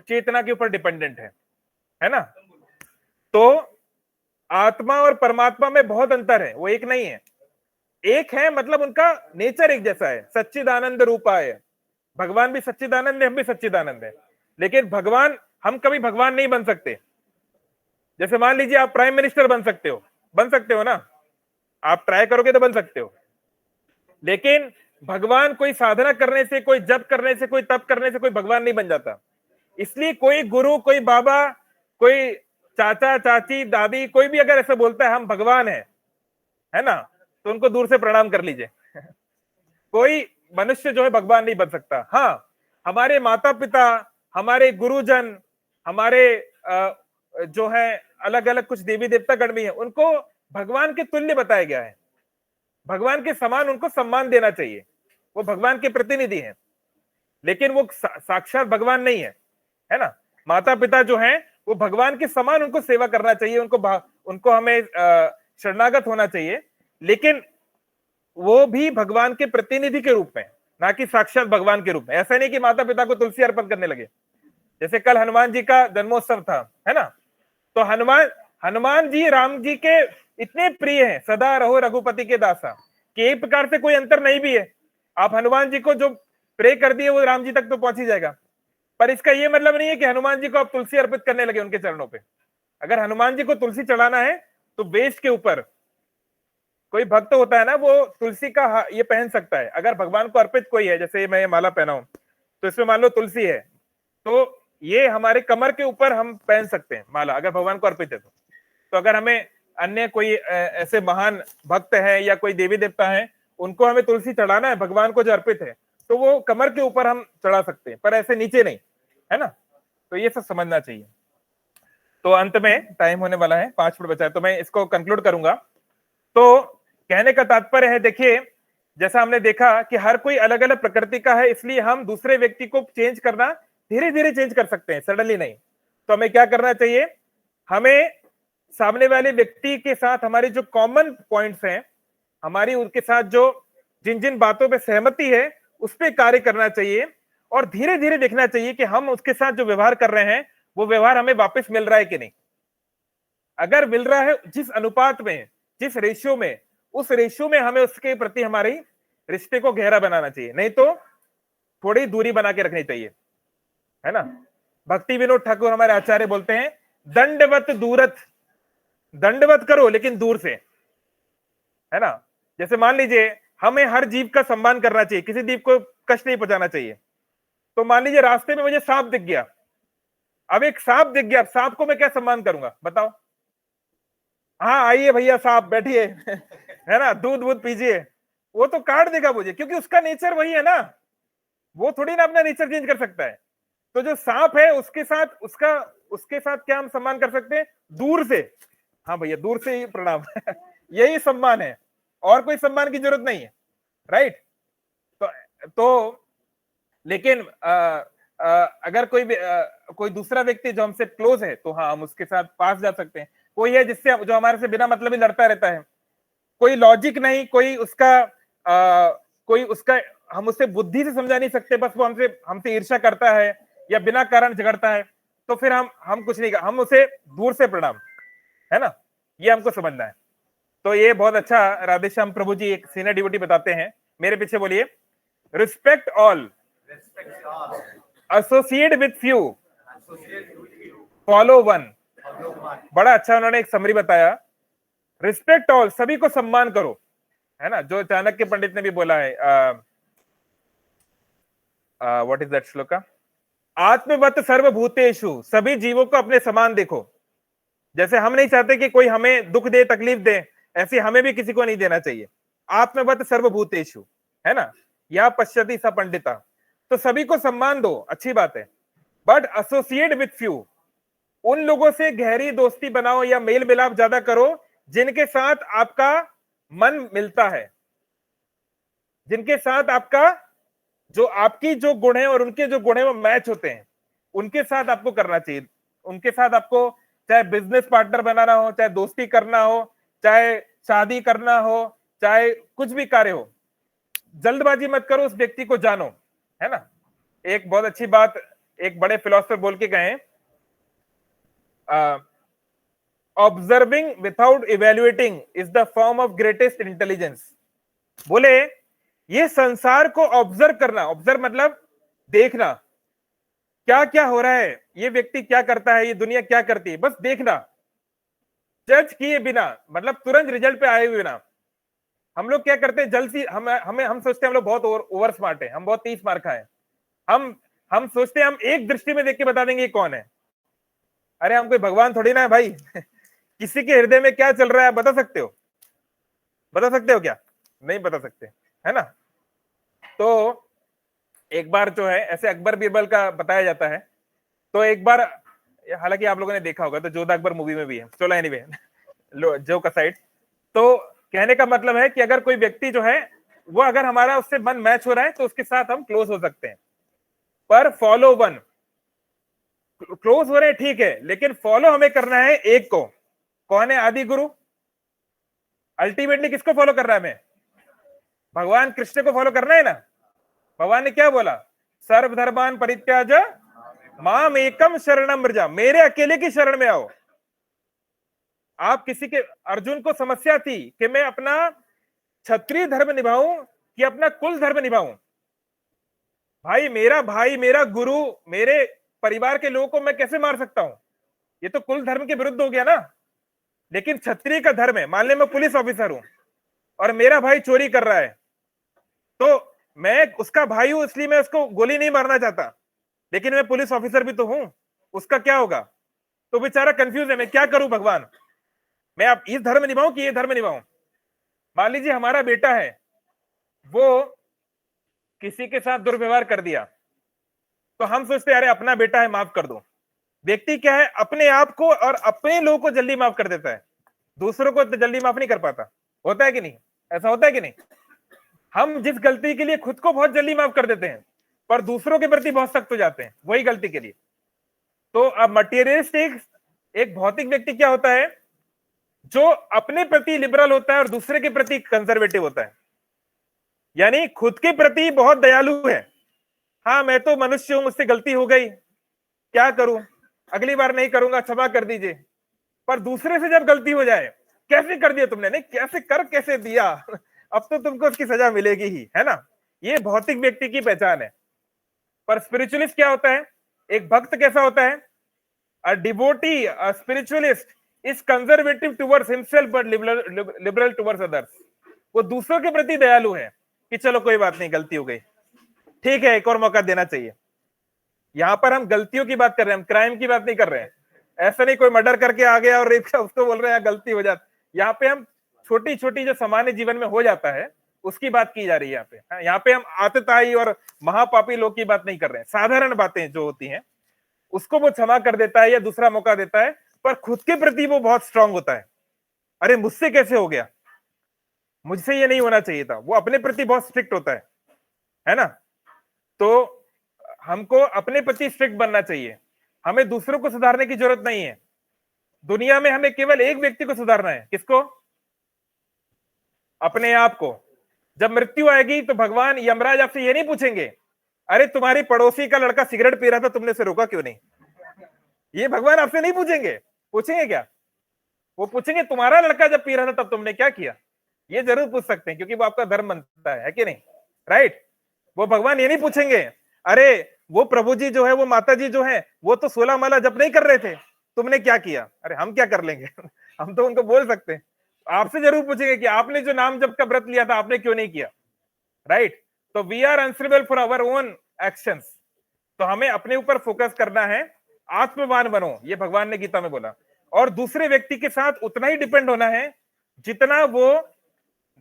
चेतना के ऊपर डिपेंडेंट है ना? तो आत्मा और परमात्मा में बहुत अंतर है, वो एक नहीं है। एक है मतलब उनका नेचर एक जैसा है, सच्चिदानंद रूपा है। भगवान भी सच्चिदानंद है, हम भी सच्चिदानंद है। लेकिन भगवान, हम कभी भगवान नहीं बन सकते। जैसे मान लीजिए आप प्राइम मिनिस्टर बन सकते हो ना, आप ट्राई करोगे तो बन सकते हो। लेकिन भगवान कोई साधना करने से, कोई जप करने से, कोई तप करने से कोई भगवान नहीं बन जाता। इसलिए कोई गुरु, कोई बाबा, कोई चाचा चाची दादी, कोई भी अगर ऐसे बोलता है हम भगवान है ना, तो उनको दूर से प्रणाम कर लीजिए। कोई मनुष्य जो है भगवान नहीं बन सकता। हाँ, हमारे माता पिता, हमारे गुरुजन, हमारे जो है अलग अलग कुछ देवी देवता गण भी है, उनको भगवान के तुल्य बताया गया है। भगवान के समान उनको सम्मान देना चाहिए, वो भगवान के प्रतिनिधि हैं। लेकिन वो साक्षात भगवान नहीं है ना? माता पिता जो हैं वो भगवान के समान, उनको सेवा करना चाहिए, उनको हमें शरणागत होना चाहिए। लेकिन वो भी भगवान के प्रतिनिधि के रूप में, ना कि साक्षात भगवान के रूप में। ऐसा नहीं कि माता पिता को तुलसी अर्पण करने लगे। जैसे कल हनुमान जी का जन्मोत्सव था, है ना? तो हनुमान जी राम जी के इतने प्रिय हैं, सदा रहो रघुपति के दासा, कि एक प्रकार से कोई अंतर नहीं भी है। आप हनुमान जी को जो प्रे कर दिए वो राम जी तक तो पहुंच ही जाएगा। पर इसका ये मतलब नहीं है कि हनुमान जी को आप तुलसी अर्पित करने लगे उनके चरणों पे। अगर हनुमान जी को तुलसी चढ़ाना है तो वेस्ट के ऊपर कोई भक्त होता है ना, वो तुलसी का ये पहन सकता है। अगर भगवान को अर्पित कोई है, जैसे मैं ये माला पहना हूं, तो इसमें मान लो तुलसी है, तो ये हमारे कमर के ऊपर हम पहन सकते हैं माला, अगर भगवान को अर्पित है तो अगर हमें अन्य कोई ऐसे महान भक्त है या कोई देवी देवता है, उनको हमें तुलसी चढ़ाना है भगवान को जो अर्पित है, तो वो कमर के ऊपर हम चढ़ा सकते हैं, पर ऐसे नीचे नहीं, है ना? तो ये सब समझना चाहिए। तो अंत में टाइम होने वाला है, 5 मिनट बचा है, तो मैं इसको कंक्लूड करूंगा। तो कहने का तात्पर्य है, देखिए जैसा हमने देखा कि हर कोई अलग अलग प्रकृति का है, इसलिए हम दूसरे व्यक्ति को चेंज करना धीरे धीरे चेंज कर सकते हैं, सडनली नहीं। तो हमें क्या करना चाहिए? हमें सामने वाले व्यक्ति के साथ हमारे जो कॉमन पॉइंट्स हैं, हमारी उनके साथ जो जिन जिन बातों पे सहमति है, उस पर कार्य करना चाहिए, और धीरे धीरे देखना चाहिए कि हम उसके साथ जो व्यवहार कर रहे हैं वो व्यवहार हमें वापस मिल रहा है कि नहीं। अगर मिल रहा है, जिस अनुपात में, जिस रेशियो में, उस रेशियो में हमें उसके प्रति हमारी रिश्ते को गहरा बनाना चाहिए, नहीं तो थोड़ी दूरी बना के रखनी चाहिए, है ना? भक्ति विनोद ठाकुर हमारे आचार्य बोलते हैं, दंडवत दूरत, दंडवत करो लेकिन दूर से, है ना? जैसे मान लीजिए हमें हर जीव का सम्मान करना चाहिए, किसी जीव को कष्ट नहीं पहुंचाना चाहिए। तो मान लीजिए रास्ते में मुझे सांप दिख गया, अब एक सांप दिख गया, सांप को मैं क्या सम्मान करूंगा बताओ? हाँ आइए भैया सांप बैठिए, है ना, दूध वूध पीजिए, वो तो काट देगा मुझे, क्योंकि उसका नेचर वही है ना, वो थोड़ी ना अपना नेचर चेंज कर सकता है। तो जो सांप है उसके साथ क्या हम सम्मान कर सकते हैं? दूर से, हाँ भैया दूर से ही प्रणाम। यही सम्मान है, और कोई सम्मान की जरूरत नहीं है, राइट? तो लेकिन अगर कोई दूसरा व्यक्ति जो हमसे क्लोज है, तो हाँ हम उसके साथ पास जा सकते हैं। कोई है जिससे जो हमारे से बिना मतलब ही लड़ता रहता है, कोई लॉजिक नहीं, कोई उसका हम उससे बुद्धि से समझा नहीं सकते, बस वो हमसे ईर्ष्या करता है या बिना कारण झगड़ता है, तो फिर हम कुछ नहीं, हम उसे दूर से प्रणाम, है ना? ये हमको समझना है। तो ये बहुत अच्छा राधेश्याम प्रभु जी एक सीनियर डिवोटी बताते हैं, मेरे पीछे बोलिए, respect all, associate with few, follow one. बड़ा अच्छा उन्होंने एक समरी बताया। रिस्पेक्ट ऑल, सभी को सम्मान करो, है ना, जो चाणक्य पंडित ने भी बोला है। What is that shloka? आत्मवत सर्वभूतेषु, सभी जीवों को अपने समान देखो। जैसे हम नहीं चाहते कि कोई हमें दुख दे, तकलीफ दे, ऐसे हमें भी किसी को नहीं देना चाहिए। आत्मवत सर्वभूतेषु, है ना, या पश्यति स पंडिता। तो सभी को सम्मान दो, अच्छी बात है, बट एसोसिएट विथ फ्यू, उन लोगों से गहरी दोस्ती बनाओ या मेल मिलाप ज्यादा करो जिनके साथ आपका मन मिलता है, जिनके साथ आपका जो आपकी जो गुण है और उनके जो गुण है वो मैच होते हैं, उनके साथ आपको करना चाहिए। उनके साथ आपको चाहे बिजनेस पार्टनर बनाना हो, चाहे दोस्ती करना हो, चाहे शादी करना हो, चाहे कुछ भी कार्य हो, जल्दबाजी मत करो, उस व्यक्ति को जानो, है ना। एक बहुत अच्छी बात एक बड़े फिलोसोफर बोल के गए, observing without evaluating is the form of greatest intelligence. बोले ये संसार को ऑब्जर्व करना, ऑब्जर्व मतलब देखना, क्या क्या हो रहा है, ये व्यक्ति क्या करता है, ये दुनिया क्या करती है, बस देखना, जज किए बिना, मतलब तुरंत रिजल्ट पे आए हुए बिना। हम लोग क्या करते हैं, जल्दी हम सोचते हैं हम लोग बहुत ओवर स्मार्ट है, हम बहुत 30 मार्क का है, हम सोचते हैं हम एक दृष्टि में देख के बता देंगे ये कौन है। अरे हम कोई भगवान थोड़ी ना है भाई। किसी के हृदय में क्या चल रहा है बता सकते हो? बता सकते हो क्या? नहीं बता सकते, है ना। तो एक बार जो है ऐसे अकबर बीरबल का बताया जाता है। तो एक बार, हालांकि आप लोगों ने देखा होगा, तो जोधा अकबर मूवी में भी है, चलो एनीवे जो का साइड। तो कहने का मतलब है कि अगर कोई व्यक्ति जो है वो अगर हमारा उससे मन मैच हो रहा है तो उसके साथ हम क्लोज हो सकते हैं, पर फॉलो वन, क्लोज हो रहे हैं ठीक है, लेकिन फॉलो हमें करना है एक को। कौन है? आदि गुरु। अल्टीमेटली किसको फॉलो कर रहा है हमें? भगवान कृष्ण को फॉलो करना है ना। भगवान ने क्या बोला? सर्वधर्मान परित्याज माम एकम शरणम व्रज, मेरे अकेले की शरण में आओ। आप किसी के, अर्जुन को समस्या थी कि मैं अपना क्षत्रिय धर्म निभाऊं कि अपना कुल धर्म निभाऊं। भाई मेरा गुरु, मेरे परिवार के लोगों को मैं कैसे मार सकता हूं? ये तो कुल धर्म के विरुद्ध हो गया ना। लेकिन क्षत्रिय का धर्म है, मान ले मैं पुलिस ऑफिसर हूं और मेरा भाई चोरी कर रहा है, तो मैं उसका भाई हूं इसलिए मैं उसको गोली नहीं मारना चाहता, लेकिन मैं पुलिस ऑफिसर भी तो हूं, उसका क्या होगा? तो बेचारा कंफ्यूज है, मैं क्या करूं भगवान, मैं अब इस धर्म निभाऊं कि ये धर्म निभाऊं? मान लीजिए हमारा बेटा है, वो किसी के साथ दुर्व्यवहार कर दिया, तो हम सोचते हैं अरे अपना बेटा है माफ कर दो। व्यक्ति क्या है, अपने आप को और अपने लोगों को जल्दी माफ कर देता है, दूसरों को जल्दी माफ नहीं कर पाता। होता है कि नहीं? ऐसा होता है कि नहीं? हम जिस गलती के लिए खुद को बहुत जल्दी माफ कर देते हैं पर दूसरों के प्रति बहुत सख्त हो जाते हैं वही गलती के लिए। तो अब मटेरियलिस्टिक, एक भौतिक व्यक्ति क्या होता है? जो अपने प्रति लिबरल होता है और दूसरे के प्रति कंजर्वेटिव होता है, यानी खुद के प्रति बहुत दयालु है। हाँ मैं तो मनुष्य हूं, मुझसे गलती हो गई, क्या करूं, अगली बार नहीं करूंगा, क्षमा कर दीजिए। पर दूसरे से जब गलती हो जाए, कैसे कर दिया तुमने, नहीं कैसे कर कैसे दिया, अब तो तुमको उसकी सजा मिलेगी ही, है ना। ये भौतिक व्यक्ति की पहचान है। पर स्पिरिचुअलिस्ट क्या होता है? एक भक्त कैसा होता है? A devotee, a spiritualist is conservative towards himself but liberal towards others. वो दूसरों के प्रति दयालु है कि चलो कोई बात नहीं, गलती हो गई, ठीक है एक और मौका देना चाहिए। यहां पर हम गलतियों की बात कर रहे हैं, हम क्राइम की बात नहीं कर रहे हैं। ऐसा नहीं कोई मर्डर करके आ गया और रेप का उसको बोल रहे हैं गलती हो जाती। यहाँ पे हम छोटी छोटी जो सामान्य जीवन में हो जाता है उसकी बात की जा रही है यहाँ पे। यहाँ पे हम आतताई और महापापी लोग की बात नहीं कर रहे हैं, साधारण बातें जो होती हैं उसको वो क्षमा कर देता है या दूसरा मौका देता है, पर खुद के प्रति वो बहुत स्ट्रांग होता है। अरे मुझसे कैसे हो गया, मुझसे ये नहीं होना चाहिए था, वो अपने प्रति बहुत स्ट्रिक्ट होता है ना। तो हमको अपने प्रति स्ट्रिक्ट बनना चाहिए, हमें दूसरों को सुधारने की जरूरत नहीं है। दुनिया में हमें केवल एक व्यक्ति को सुधारना है, किसको? अपने आप को। जब मृत्यु आएगी तो भगवान यमराज आपसे ये नहीं पूछेंगे अरे तुम्हारी पड़ोसी का लड़का सिगरेट पी रहा था तुमने उसे रोका क्यों नहीं। ये भगवान आपसे नहीं पूछेंगे। पूछेंगे क्या? वो पूछेंगे तुम्हारा लड़का जब पी रहा था तब तुमने क्या किया। ये जरूर पूछ सकते हैं क्योंकि वो आपका धर्म बनता है कि नहीं, राइट। वो भगवान ये नहीं पूछेंगे, अरे वो प्रभु जी जो है, वो माता जी जो है, वो तो 16 माला जप नहीं कर रहे थे, तुमने क्या किया? अरे हम क्या कर लेंगे हम तो उनको बोल सकते हैं। आपसे जरूर पूछेंगे कि आपने जो नाम जप का व्रत लिया था, आपने क्यों नहीं किया, राइट? तो we are answerable for our own actions. तो हमें अपने ऊपर फोकस करना है, आत्मवान बनो, ये भगवान ने गीता में बोला। और दूसरे व्यक्ति के साथ उतना ही डिपेंड होना है जितना वो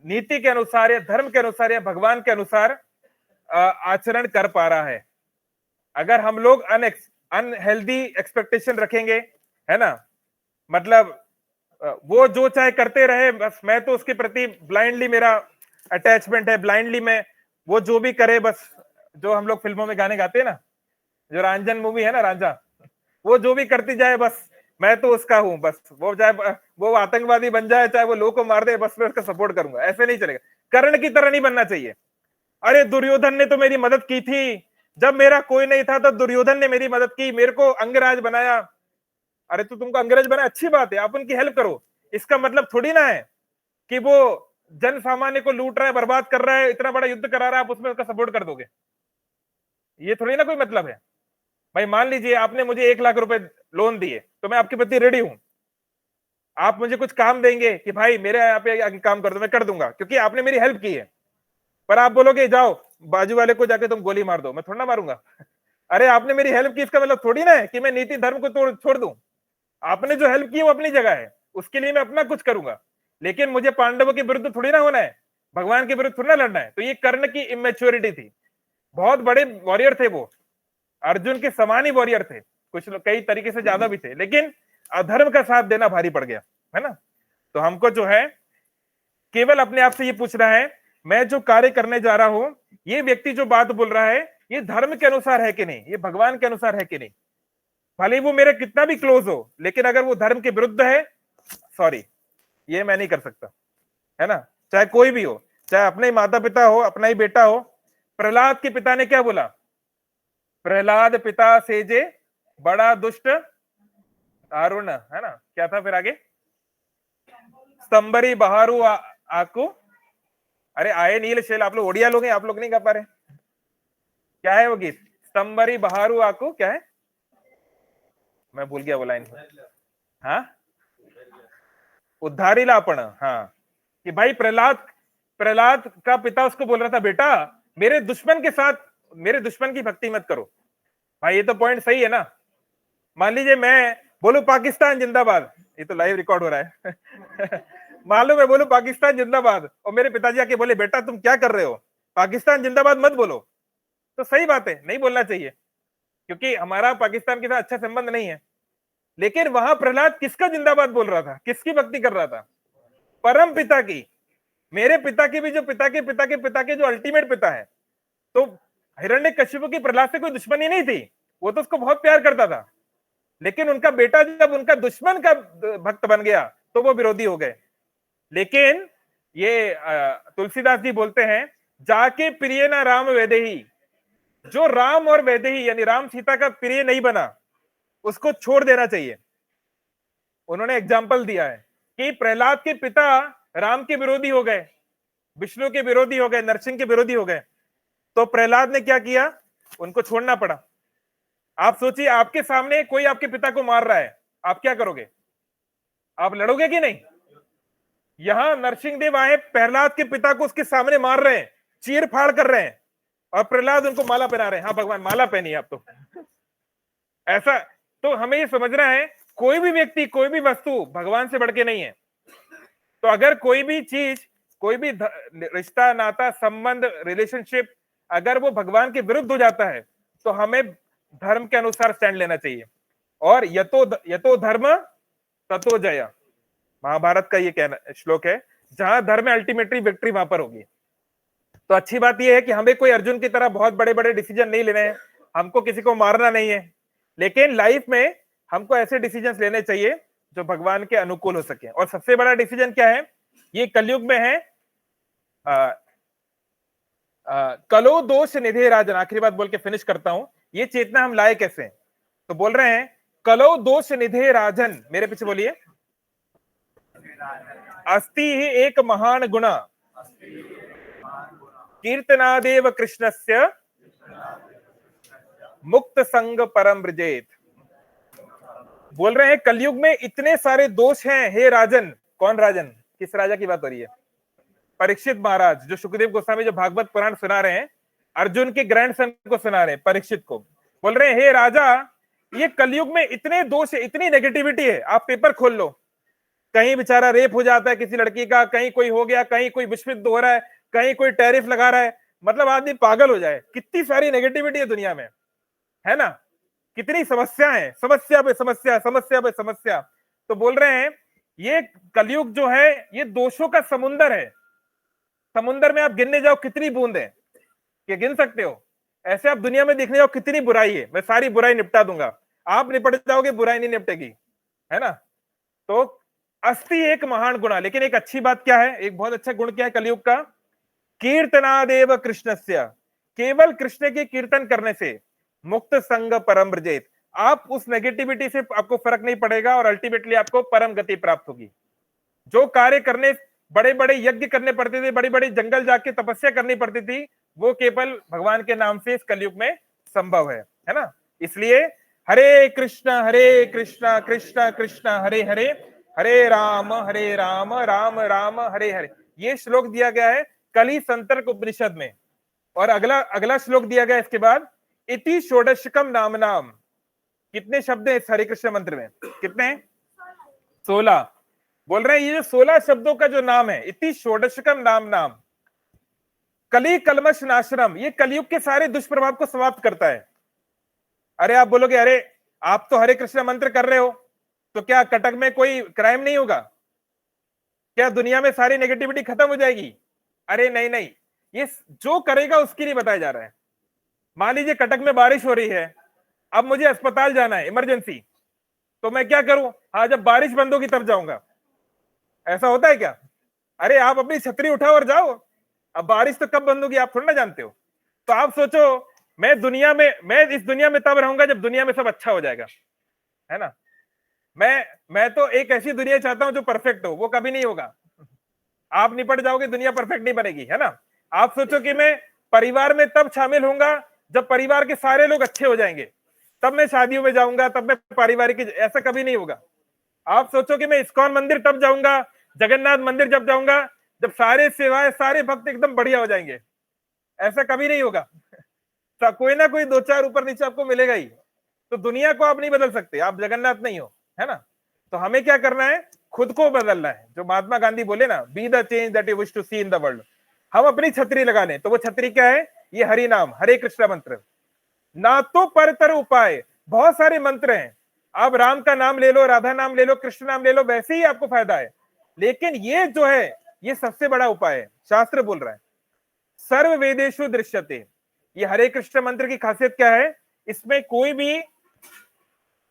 नीति के अनुसार या धर्म के अनुसार या भगवान के अनुसार आचरण कर पा रहा है। अगर हम लोग अनहेल्दी एक्सपेक्टेशन रखेंगे, है ना, मतलब वो जो चाहे करते रहे, बस मैं तो उसके प्रति ब्लाइंडली मेरा अटैचमेंट है, ब्लाइंडली मैं वो जो भी करे, बस जो हम लोग फिल्मों में गाने गाते हैं ना, जो रांझन मूवी है ना, रांझा, वो जो भी करती जाए बस मैं तो उसका हूं, बस वो चाहे वो आतंकवादी बन जाए, चाहे वो लोग को मार दे, बस मैं उसका सपोर्ट करूंगा, ऐसे नहीं चलेगा। कर्ण की तरह नहीं बनना चाहिए। अरे दुर्योधन ने तो मेरी मदद की थी, जब मेरा कोई नहीं था तब दुर्योधन ने मेरी मदद की, मेरे को अंगराज बनाया। अरे तो तुमको अंग्रेज बनाया, अच्छी बात है, आप उनकी हेल्प करो। इसका मतलब थोड़ी ना है कि वो जन सामान्य को लूट रहा है, बर्बाद कर रहा है, इतना बड़ा युद्ध करा रहा है, आप उसमें उसका सपोर्ट कर दोगे, ये थोड़ी ना कोई मतलब है। भाई मान लीजिए आपने मुझे 1 लाख रुपए लोन दिए, तो मैं आपके प्रति रेडी हूं। आप मुझे कुछ काम देंगे कि भाई मेरे यहाँ पे आके काम कर दो, मैं कर दूंगा, क्योंकि आपने मेरी हेल्प की है। पर आप बोलोगे जाओ बाजू वाले को जाके तुम गोली मार दो, मैं थोड़ा ना मारूंगा अरे आपने मेरी हेल्प की, इसका मतलब थोड़ी ना है कि मैं नीति धर्म को छोड़ दूं। आपने जो हेल्प की वो अपनी जगह है, उसके लिए मैं अपना कुछ करूंगा, लेकिन मुझे पांडवों के विरुद्ध थोड़ी ना होना है, भगवान के विरुद्ध थोड़ी ना लड़ना है। तो ये कर्ण की इमेच्योरिटी थी। बहुत बड़े वॉरियर थे वो, अर्जुन के समान ही वॉरियर थे, कुछ लोग कई तरीके से ज्यादा भी थे, लेकिन अधर्म का साथ देना भारी पड़ गया, है ना। तो हमको जो है केवल अपने आप से ये पूछना है, मैं जो कार्य करने जा रहा हूं, ये व्यक्ति जो बात बोल रहा है, ये धर्म के अनुसार है कि नहीं, ये भगवान के अनुसार है कि नहीं। भले वो मेरे कितना भी क्लोज हो, लेकिन अगर वो धर्म के विरुद्ध है, सॉरी, ये मैं नहीं कर सकता, है ना। चाहे कोई भी हो, चाहे अपने ही माता पिता हो, अपना ही बेटा हो। प्रहलाद के पिता ने क्या बोला? प्रहलाद पिता सेजे बड़ा दुष्ट दारुण, है ना, क्या था फिर आगे? स्तंभरी बहारू आकू, अरे आए नील शैल, आप लोग ओडिया लोग हैं, आप लोग नहीं गा पा रहे, क्या है वो गीत? स्तंभरी बहारू आकू, क्या है, मैं भूल गया वो लाइन। हाँ, उद्धारी लापण, हाँ, कि भाई प्रहलाद का पिता उसको बोल रहा था, बेटा मेरे दुश्मन के साथ, मेरे दुश्मन की भक्ति मत करो। भाई ये तो पॉइंट सही है ना। मान लीजिए मैं बोलूं पाकिस्तान जिंदाबाद, ये तो लाइव रिकॉर्ड हो रहा है मालूम है, बोलूं पाकिस्तान जिंदाबाद, और मेरे पिताजी आके बोले बेटा तुम क्या कर रहे हो, पाकिस्तान जिंदाबाद मत बोलो, तो सही बात है, नहीं बोलना चाहिए, क्योंकि हमारा पाकिस्तान के साथ अच्छा संबंध नहीं है। लेकिन वहां प्रहलाद किसका जिंदाबाद बोल रहा था, किसकी भक्ति कर रहा था? परम पिता की, मेरे पिता की भी, जो पिता के पिता के पिता के जो अल्टीमेट पिता है। तो हिरण्यकशिपु की प्रहलाद से कोई दुश्मनी नहीं थी, वो तो उसको बहुत प्यार करता था, लेकिन उनका बेटा जब उनका दुश्मन का भक्त बन गया तो वो विरोधी हो गए। लेकिन ये तुलसीदास जी बोलते हैं, जाके प्रिय ना राम वैदेही, जो राम और वैदेही यानी राम सीता का प्रिय नहीं बना, उसको छोड़ देना चाहिए। उन्होंने एग्जाम्पल दिया है कि प्रहलाद के पिता राम के विरोधी हो गए, विष्णु के विरोधी हो गए, नरसिंह के विरोधी हो गए, तो प्रहलाद ने क्या किया? उनको छोड़ना पड़ा। आप सोचिए, आपके सामने कोई आपके पिता को मार रहा है, आप क्या करोगे? आप लड़ोगे कि नहीं? यहां नरसिंह देव आए, प्रहलाद के पिता को उसके सामने मार रहे हैं, चीर फाड़ कर रहे हैं, और प्रहलाद उनको माला पहना रहे हैं। हाँ भगवान माला पहनी आप तो ऐसा। तो हमें ये समझना है, कोई भी व्यक्ति, कोई भी वस्तु भगवान से बढ़ के नहीं है। तो अगर कोई भी चीज, कोई भी रिश्ता, नाता, संबंध, रिलेशनशिप अगर वो भगवान के विरुद्ध हो जाता है, तो हमें धर्म के अनुसार स्टैंड लेना चाहिए। और यतो धर्म ततो जय, महाभारत का ये कहना श्लोक है, जहां धर्म अल्टीमेटली विक्ट्री वहां पर होगी। तो अच्छी बात यह है कि हमें कोई अर्जुन की तरह बहुत बड़े बड़े डिसीजन नहीं लेने हैं, हमको किसी को मारना नहीं है, लेकिन लाइफ में हमको ऐसे डिसीजन लेने चाहिए जो भगवान के अनुकूल हो सके। और सबसे बड़ा डिसीजन क्या है, ये कलयुग में है, कलो दोष निधे राजन, आखिरी बात बोल के फिनिश करता हूं, ये चेतना हम लाए कैसे? तो बोल रहे हैं, कलो दोष निधे राजन, मेरे पीछे बोलिए, अस्ति ही एक महान गुणा कीर्तनादेव कृष्णस्य मुक्त संग परम ब्रजेत। बोल रहे हैं कलयुग में इतने सारे दोष हैं हे राजन। कौन राजन? किस राजा की बात हो रही है? परीक्षित महाराज, जो सुखदेव गोस्वामी जो भागवत पुराण सुना रहे हैं, अर्जुन के ग्रैंडसन को सुना रहे हैं, परीक्षित को। बोल रहे हैं हे राजा, ये कलयुग में इतने दोष है, इतनी नेगेटिविटी है। आप पेपर खोल लो, कहीं बेचारा रेप हो जाता है किसी लड़की का, कहीं कोई हो गया, कहीं कोई विश्व युद्ध हो रहा है, कहीं कोई टैरिफ लगा रहा है, मतलब आदमी पागल हो जाए। कितनी सारी नेगेटिविटी है दुनिया में, है ना? कितनी समस्याएं, समस्या पे समस्या, समस्या पे समस्या। तो बोल रहे हैं ये कलयुग जो है ये दोषों का समुंदर है। समुंदर में आप गिनने जाओ कितनी बूंद है, क्या गिन सकते हो? ऐसे आप दुनिया में देखने जाओ कितनी बुराई है, मैं सारी बुराई निपटा दूंगा, आप निपट जाओगे, बुराई नहीं निपटेगी, है ना? तो अस्थि एक महान गुण। लेकिन एक अच्छी बात क्या है, एक बहुत अच्छा गुण क्या है कलयुग का? कीर्तनादेव कृष्णस्य, केवल कृष्ण के कीर्तन करने से मुक्त संग परम ब्रजेत, आप उस नेगेटिविटी से आपको फर्क नहीं पड़ेगा और अल्टीमेटली आपको परम गति प्राप्त होगी। जो कार्य करने, बड़े बड़े यज्ञ करने पड़ते थे, बड़ी बड़ी जंगल जाके तपस्या करनी पड़ती थी, वो केवल भगवान के नाम से इस कलयुग में संभव है ना? इसलिए हरे कृष्ण कृष्ण कृष्ण हरे हरे, हरे राम राम राम हरे हरे। ये श्लोक दिया गया है कली संतर्क उपनिषद में। और अगला श्लोक दिया गया इसके बाद, इति षोडशकम नाम नाम। कितने शब्द हैं इस हरे कृष्ण मंत्र में? कितने? 16। बोल रहे हैं ये जो 16 शब्दों का जो नाम है, इति षोडशकम नाम नाम, कली कलमश नाशनम, ये कलयुग के सारे दुष्प्रभाव को समाप्त करता है। अरे आप बोलोगे अरे आप तो हरे कृष्ण मंत्र कर रहे हो, तो क्या कटक में कोई क्राइम नहीं होगा? क्या दुनिया में सारी नेगेटिविटी खत्म हो जाएगी? अरे नहीं नहीं, ये जो करेगा उसके लिए बताया जा रहा है। मान लीजिए कटक में बारिश हो रही है, अब मुझे अस्पताल जाना है इमरजेंसी, तो मैं क्या करूं? हाँ, जब बारिश बंद होगी तब जाऊंगा। ऐसा होता है क्या? अरे आप अपनी छतरी उठाओ और जाओ, अब बारिश तो कब बंद होगी आप थोड़ा ना जानते हो। तो आप सोचो मैं इस दुनिया में तब रहूंगा जब दुनिया में सब अच्छा हो जाएगा, है ना? मैं तो एक ऐसी दुनिया चाहता हूं जो परफेक्ट हो, वो कभी नहीं होगा। आप निपट जाओगे, दुनिया परफेक्ट नहीं बनेगी, है ना? आप सोचो कि मैं परिवार में तब शामिल होऊंगा जब परिवार के सारे लोग अच्छे हो जाएंगे, तब मैं शादियों में जाऊंगा, तब मैं पारिवारिक, ऐसा कभी नहीं होगा। आप सोचो कि मैं इस्कॉन मंदिर तब जाऊंगा, जगन्नाथ मंदिर जब जाऊंगा जब सारे सेवाएं, सारे भक्त एकदम बढ़िया हो जाएंगे, ऐसा कभी नहीं होगा। तो कोई ना कोई 2-4 ऊपर नीचे आपको मिलेगा ही। तो दुनिया को आप नहीं बदल सकते, आप जगन्नाथ नहीं हो, है ना? तो हमें क्या करना है? खुद को बदलना है। जो महात्मा गांधी बोले ना, be the change that you wish to see in the world. हम अपनी छतरी लगा लें, तो वो छतरी क्या है? ये हरि नाम, हरे कृष्ण मंत्र। ना तो परतर उपाय, बहुत सारे मंत्र हैं, आप राम का नाम ले लो, राधा नाम ले लो, कृष्ण नाम ले लो, वैसे ही आपको फायदा है। लेकिन ये जो है ये सबसे बड़ा उपाय है, शास्त्र बोल रहा है। सर्व वेदेषु दृश्यते, ये हरे कृष्ण मंत्र की खासियत क्या है? इसमें कोई भी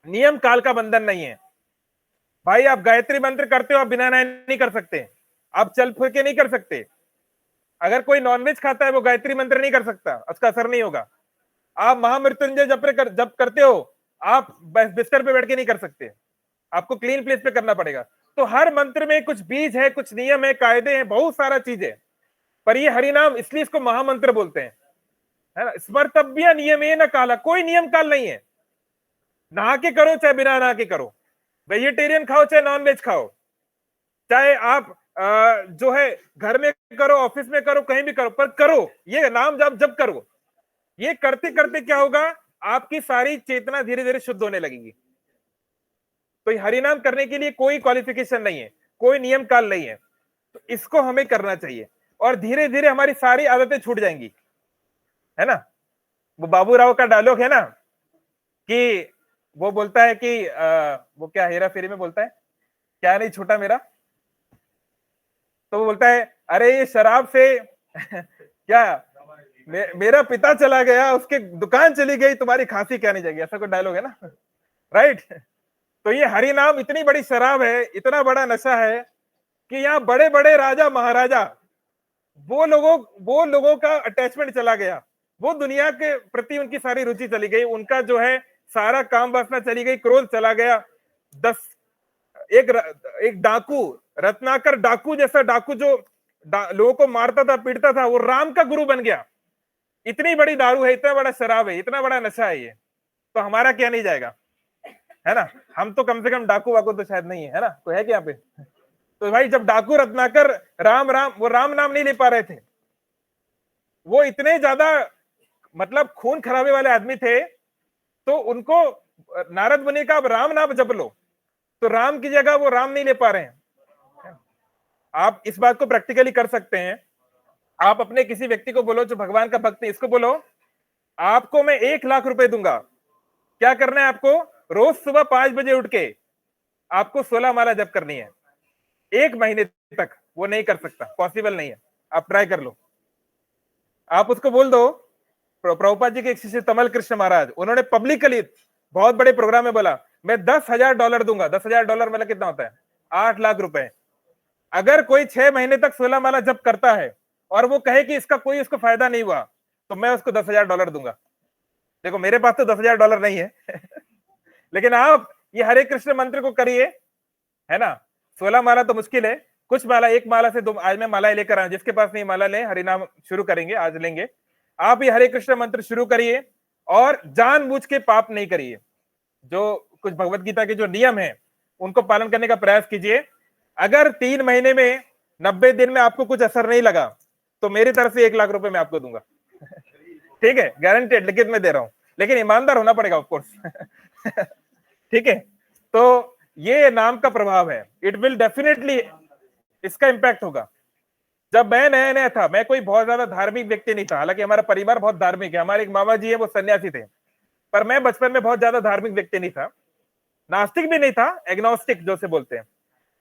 नियम काल का बंधन नहीं है। भाई आप गायत्री मंत्र करते हो, आप बिना नहाए नहीं कर सकते, आप चल फिर के नहीं कर सकते। अगर कोई नॉनवेज खाता है वो गायत्री मंत्र नहीं कर सकता, उसका असर नहीं होगा। आप महामृत्युंजय जब करते हो, आप बिस्तर पे बैठ के नहीं कर सकते, आपको क्लीन प्लेस पे करना पड़ेगा। तो हर मंत्र में कुछ बीज है, कुछ नियम है, कायदे हैं, बहुत सारा चीज है। पर ये हरिनाम, इसलिए इसको महामंत्र बोलते हैं, है ना? स्मर्तव्य नियमे न काला, कोई नियम काल नहीं है। नहा के करो चाहे बिना नहा के करो, वेजिटेरियन खाओ चाहे नॉन वेज खाओ, चाहे आप जो है घर में करो, ऑफिस में करो, कहीं भी करो, पर करो ये नाम जब करो। ये करते करते क्या होगा? आपकी सारी चेतना धीरे धीरे शुद्ध होने लगेगी। तो ये हरिनाम करने के लिए कोई क्वालिफिकेशन नहीं है, कोई नियम काल नहीं है। तो इसको हमें करना चाहिए और धीरे धीरे हमारी सारी आदतें छूट जाएंगी, है ना? वो बाबू राव का डायलॉग है ना कि वो बोलता है कि वो क्या हेरा फेरी में बोलता है, क्या नहीं छूटा मेरा, तो वो बोलता है अरे ये शराब से क्या मेरा पिता चला गया, उसकी दुकान चली गई, तुम्हारी खांसी क्या नहीं जाएगी, ऐसा कोई डायलॉग है ना, राइट? तो ये हरि नाम इतनी बड़ी शराब है, इतना बड़ा नशा है कि यहाँ बड़े बड़े राजा महाराजा, वो लोगों का अटैचमेंट चला गया, वो दुनिया के प्रति उनकी सारी रुचि चली गई, उनका जो है सारा काम वासना चली गई, क्रोध चला गया। एक डाकू, रत्नाकर डाकू जैसा डाकू जो लोगों को मारता था, पीटता था, वो राम का गुरु बन गया। इतनी बड़ी दारू है, इतना बड़ा शराब है, इतना बड़ा नशा है ये, तो हमारा क्या नहीं जाएगा, है ना। हम तो कम से कम डाकू वाकू तो शायद नहीं है ना, तो है क्या पे। तो भाई जब डाकू रत्नाकर राम राम, वो राम नाम नहीं ले पा रहे थे, वो इतने ज्यादा मतलब खून खराबे वाले आदमी थे, तो उनको नारद मुनि का अब राम नाम जप लो, तो राम की जगह वो राम नहीं ले पा रहे हैं। आप इस बात को प्रैक्टिकली कर सकते हैं। आप अपने किसी व्यक्ति को बोलो जो भगवान का भक्त है, इसको बोलो आपको मैं 1 लाख रुपए दूंगा, क्या करना है आपको, रोज सुबह 5 बजे उठ के आपको 16 माला जप करनी है। 1 महीने तक वो नहीं कर सकता, पॉसिबल नहीं है, आप ट्राई कर लो। आप उसको बोल दो, प्रभुपाद जी के एक शिष्य तमल कृष्ण महाराज, उन्होंने पब्लिकली बहुत बड़े प्रोग्राम में बोला मैं $10,000 दूंगा। $10,000 मतलब कितना होता है, 8 लाख रुपए। अगर कोई 6 महीने तक 16 माला जप करता है और वो कहे कि इसका कोई उसको फायदा नहीं हुआ, तो मैं उसको $10,000 दूंगा। देखो मेरे पास तो $10,000 नहीं है लेकिन आप ये हरे कृष्ण मंत्र को करिए, है ना। 16 माला तो मुश्किल है, कुछ माला, एक माला से 2, आज मैं मालाएं लेकर आया, जिसके पास नहीं माला ले, हरिनाम शुरू करेंगे, आज लेंगे। आप ये हरे कृष्ण मंत्र शुरू करिए और जानबूझ के पाप नहीं करिए। जो कुछ भगवत गीता के जो नियम है उनको पालन करने का प्रयास कीजिए। अगर 3 महीने में 90 दिन में आपको कुछ असर नहीं लगा, तो मेरी तरफ से 1 लाख रुपए मैं आपको दूंगा ठीक है, गारंटेड, लिखित में दे रहा हूं, लेकिन ईमानदार होना पड़ेगा ऑफ कोर्स ठीक है। तो ये नाम का प्रभाव है, इट विल डेफिनेटली, इसका इंपैक्ट होगा। जब मैं नया नया था, मैं कोई बहुत ज्यादा धार्मिक व्यक्ति नहीं था, हालांकि हमारा परिवार बहुत धार्मिक है, हमारे एक मामा जी है वो सन्यासी थे, पर मैं बचपन में बहुत ज्यादा धार्मिक व्यक्ति नहीं था, नास्तिक भी नहीं था, एग्नोस्टिक जो से बोलते हैं।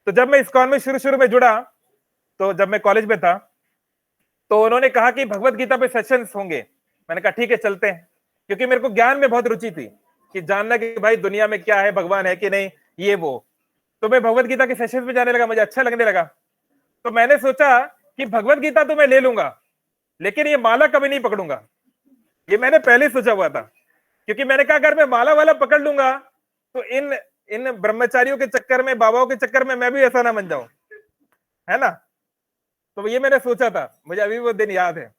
तो जब मैं इस्कॉन में शुरू में जुड़ा, तो जब मैं कॉलेज में था, तो उन्होंने कहा कि भगवत गीता पे सेशंस होंगे। मैंने कहा ठीक है चलते हैं, क्योंकि मेरे को ज्ञान में बहुत रुचि थी कि जानना कि भाई दुनिया में क्या है, भगवान है कि नहीं, ये वो। तो मैं भगवत गीता के सेशंस में जाने लगा, मुझे अच्छा लगने लगा। तो मैंने सोचा कि भगवत गीता तो मैं ले लूंगा, लेकिन ये माला कभी नहीं पकड़ूंगा। ये मैंने पहले सोचा हुआ था, क्योंकि मैंने कहा अगर मैं माला वाला पकड़ लूंगा तो इन ब्रह्मचारियों के चक्कर में, बाबाओं के चक्कर में मैं भी ऐसा ना बन जाऊं, है ना। तो ये मैंने सोचा था, मुझे अभी वो दिन याद है।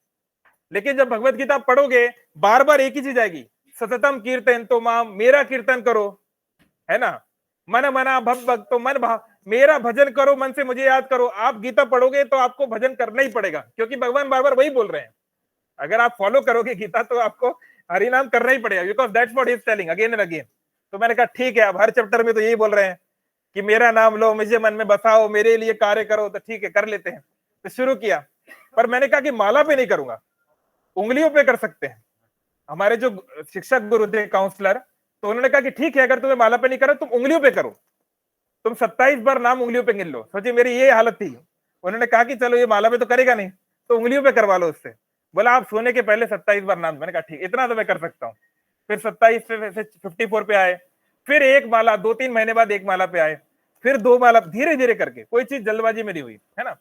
लेकिन जब भगवत गीता पढ़ोगे, बार बार एक ही चीज आएगी, सततम कीर्तन तो माम, मेरा कीर्तन करो, है ना। मन मना भव भक्तो मन भाव, मेरा भजन करो, मन से मुझे याद करो। आप गीता पढ़ोगे तो आपको भजन करना ही पड़ेगा, क्योंकि भगवान बार बार वही बोल रहे हैं। अगर आप फॉलो करोगे गीता तो आपको हरिनाम करना ही पड़ेगा, because that's what he is telling again and again. तो मैंने कहा ठीक है, अब हर चैप्टर में तो यही बोल रहे हैं कि मेरा नाम लो, मुझे मन में बसाओ, मेरे लिए कार्य करो, तो ठीक है कर लेते हैं। तो शुरू किया, पर मैंने कहा कि माला पे नहीं करूंगा, उंगलियों पे कर सकते हैं। हमारे जो शिक्षक गुरु थे, काउंसलर, तो उन्होंने कहा कि ठीक है, अगर तुम्हें माला पे नहीं करो तुम उंगलियों पे करो, तुम 27 बार नाम उंगलियों पे गिन लो। सोचिए मेरी ये हालत थी। उन्होंने कहा कि चलो ये माला पे तो करेगा नहीं, तो उंगलियों पे करवा लो उससे। बोला आप सोने के पहले 27 बार नाम। मैंने कहा ठीक, इतना तो मैं कर सकता हूँ। फिर 27 से 54 पे आए, फिर एक माला, 2-3 महीने बाद एक माला पे आए, फिर 2 माला, धीरे धीरे करके, कोई चीज जल्दबाजी में नहीं हुई, है ना।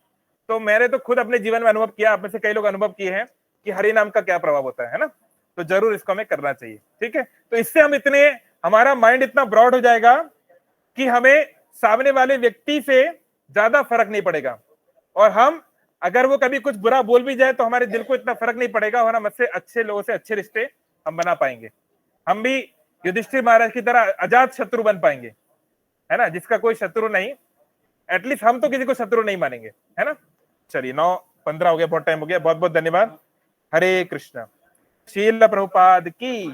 तो मैंने तो खुद अपने जीवन में अनुभव किया, आप में से कई लोग अनुभव किए हैं कि हरि नाम का क्या प्रभाव होता है ना। तो जरूर इसको हमें करना चाहिए, ठीक है। तो इससे हम इतने, हमारा माइंड इतना ब्रॉड हो जाएगा कि हमें सामने वाले व्यक्ति से ज्यादा फर्क नहीं पड़ेगा, और हम अगर वो कभी कुछ बुरा बोल भी जाए तो हमारे दिल को इतना फर्क नहीं पड़ेगा, और हम अच्छे अच्छे लोगों से अच्छे रिश्ते हम बना पाएंगे। हम भी युधिष्ठिर महाराज की तरह अजात शत्रु बन पाएंगे, है ना, जिसका कोई शत्रु नहीं। एटलीस्ट हम तो किसी को शत्रु नहीं मानेंगे, है ना। चलिए 9:15 हो गया, बहुत टाइम हो गया। बहुत बहुत धन्यवाद। हरे कृष्णा। श्रील प्रभुपाद की।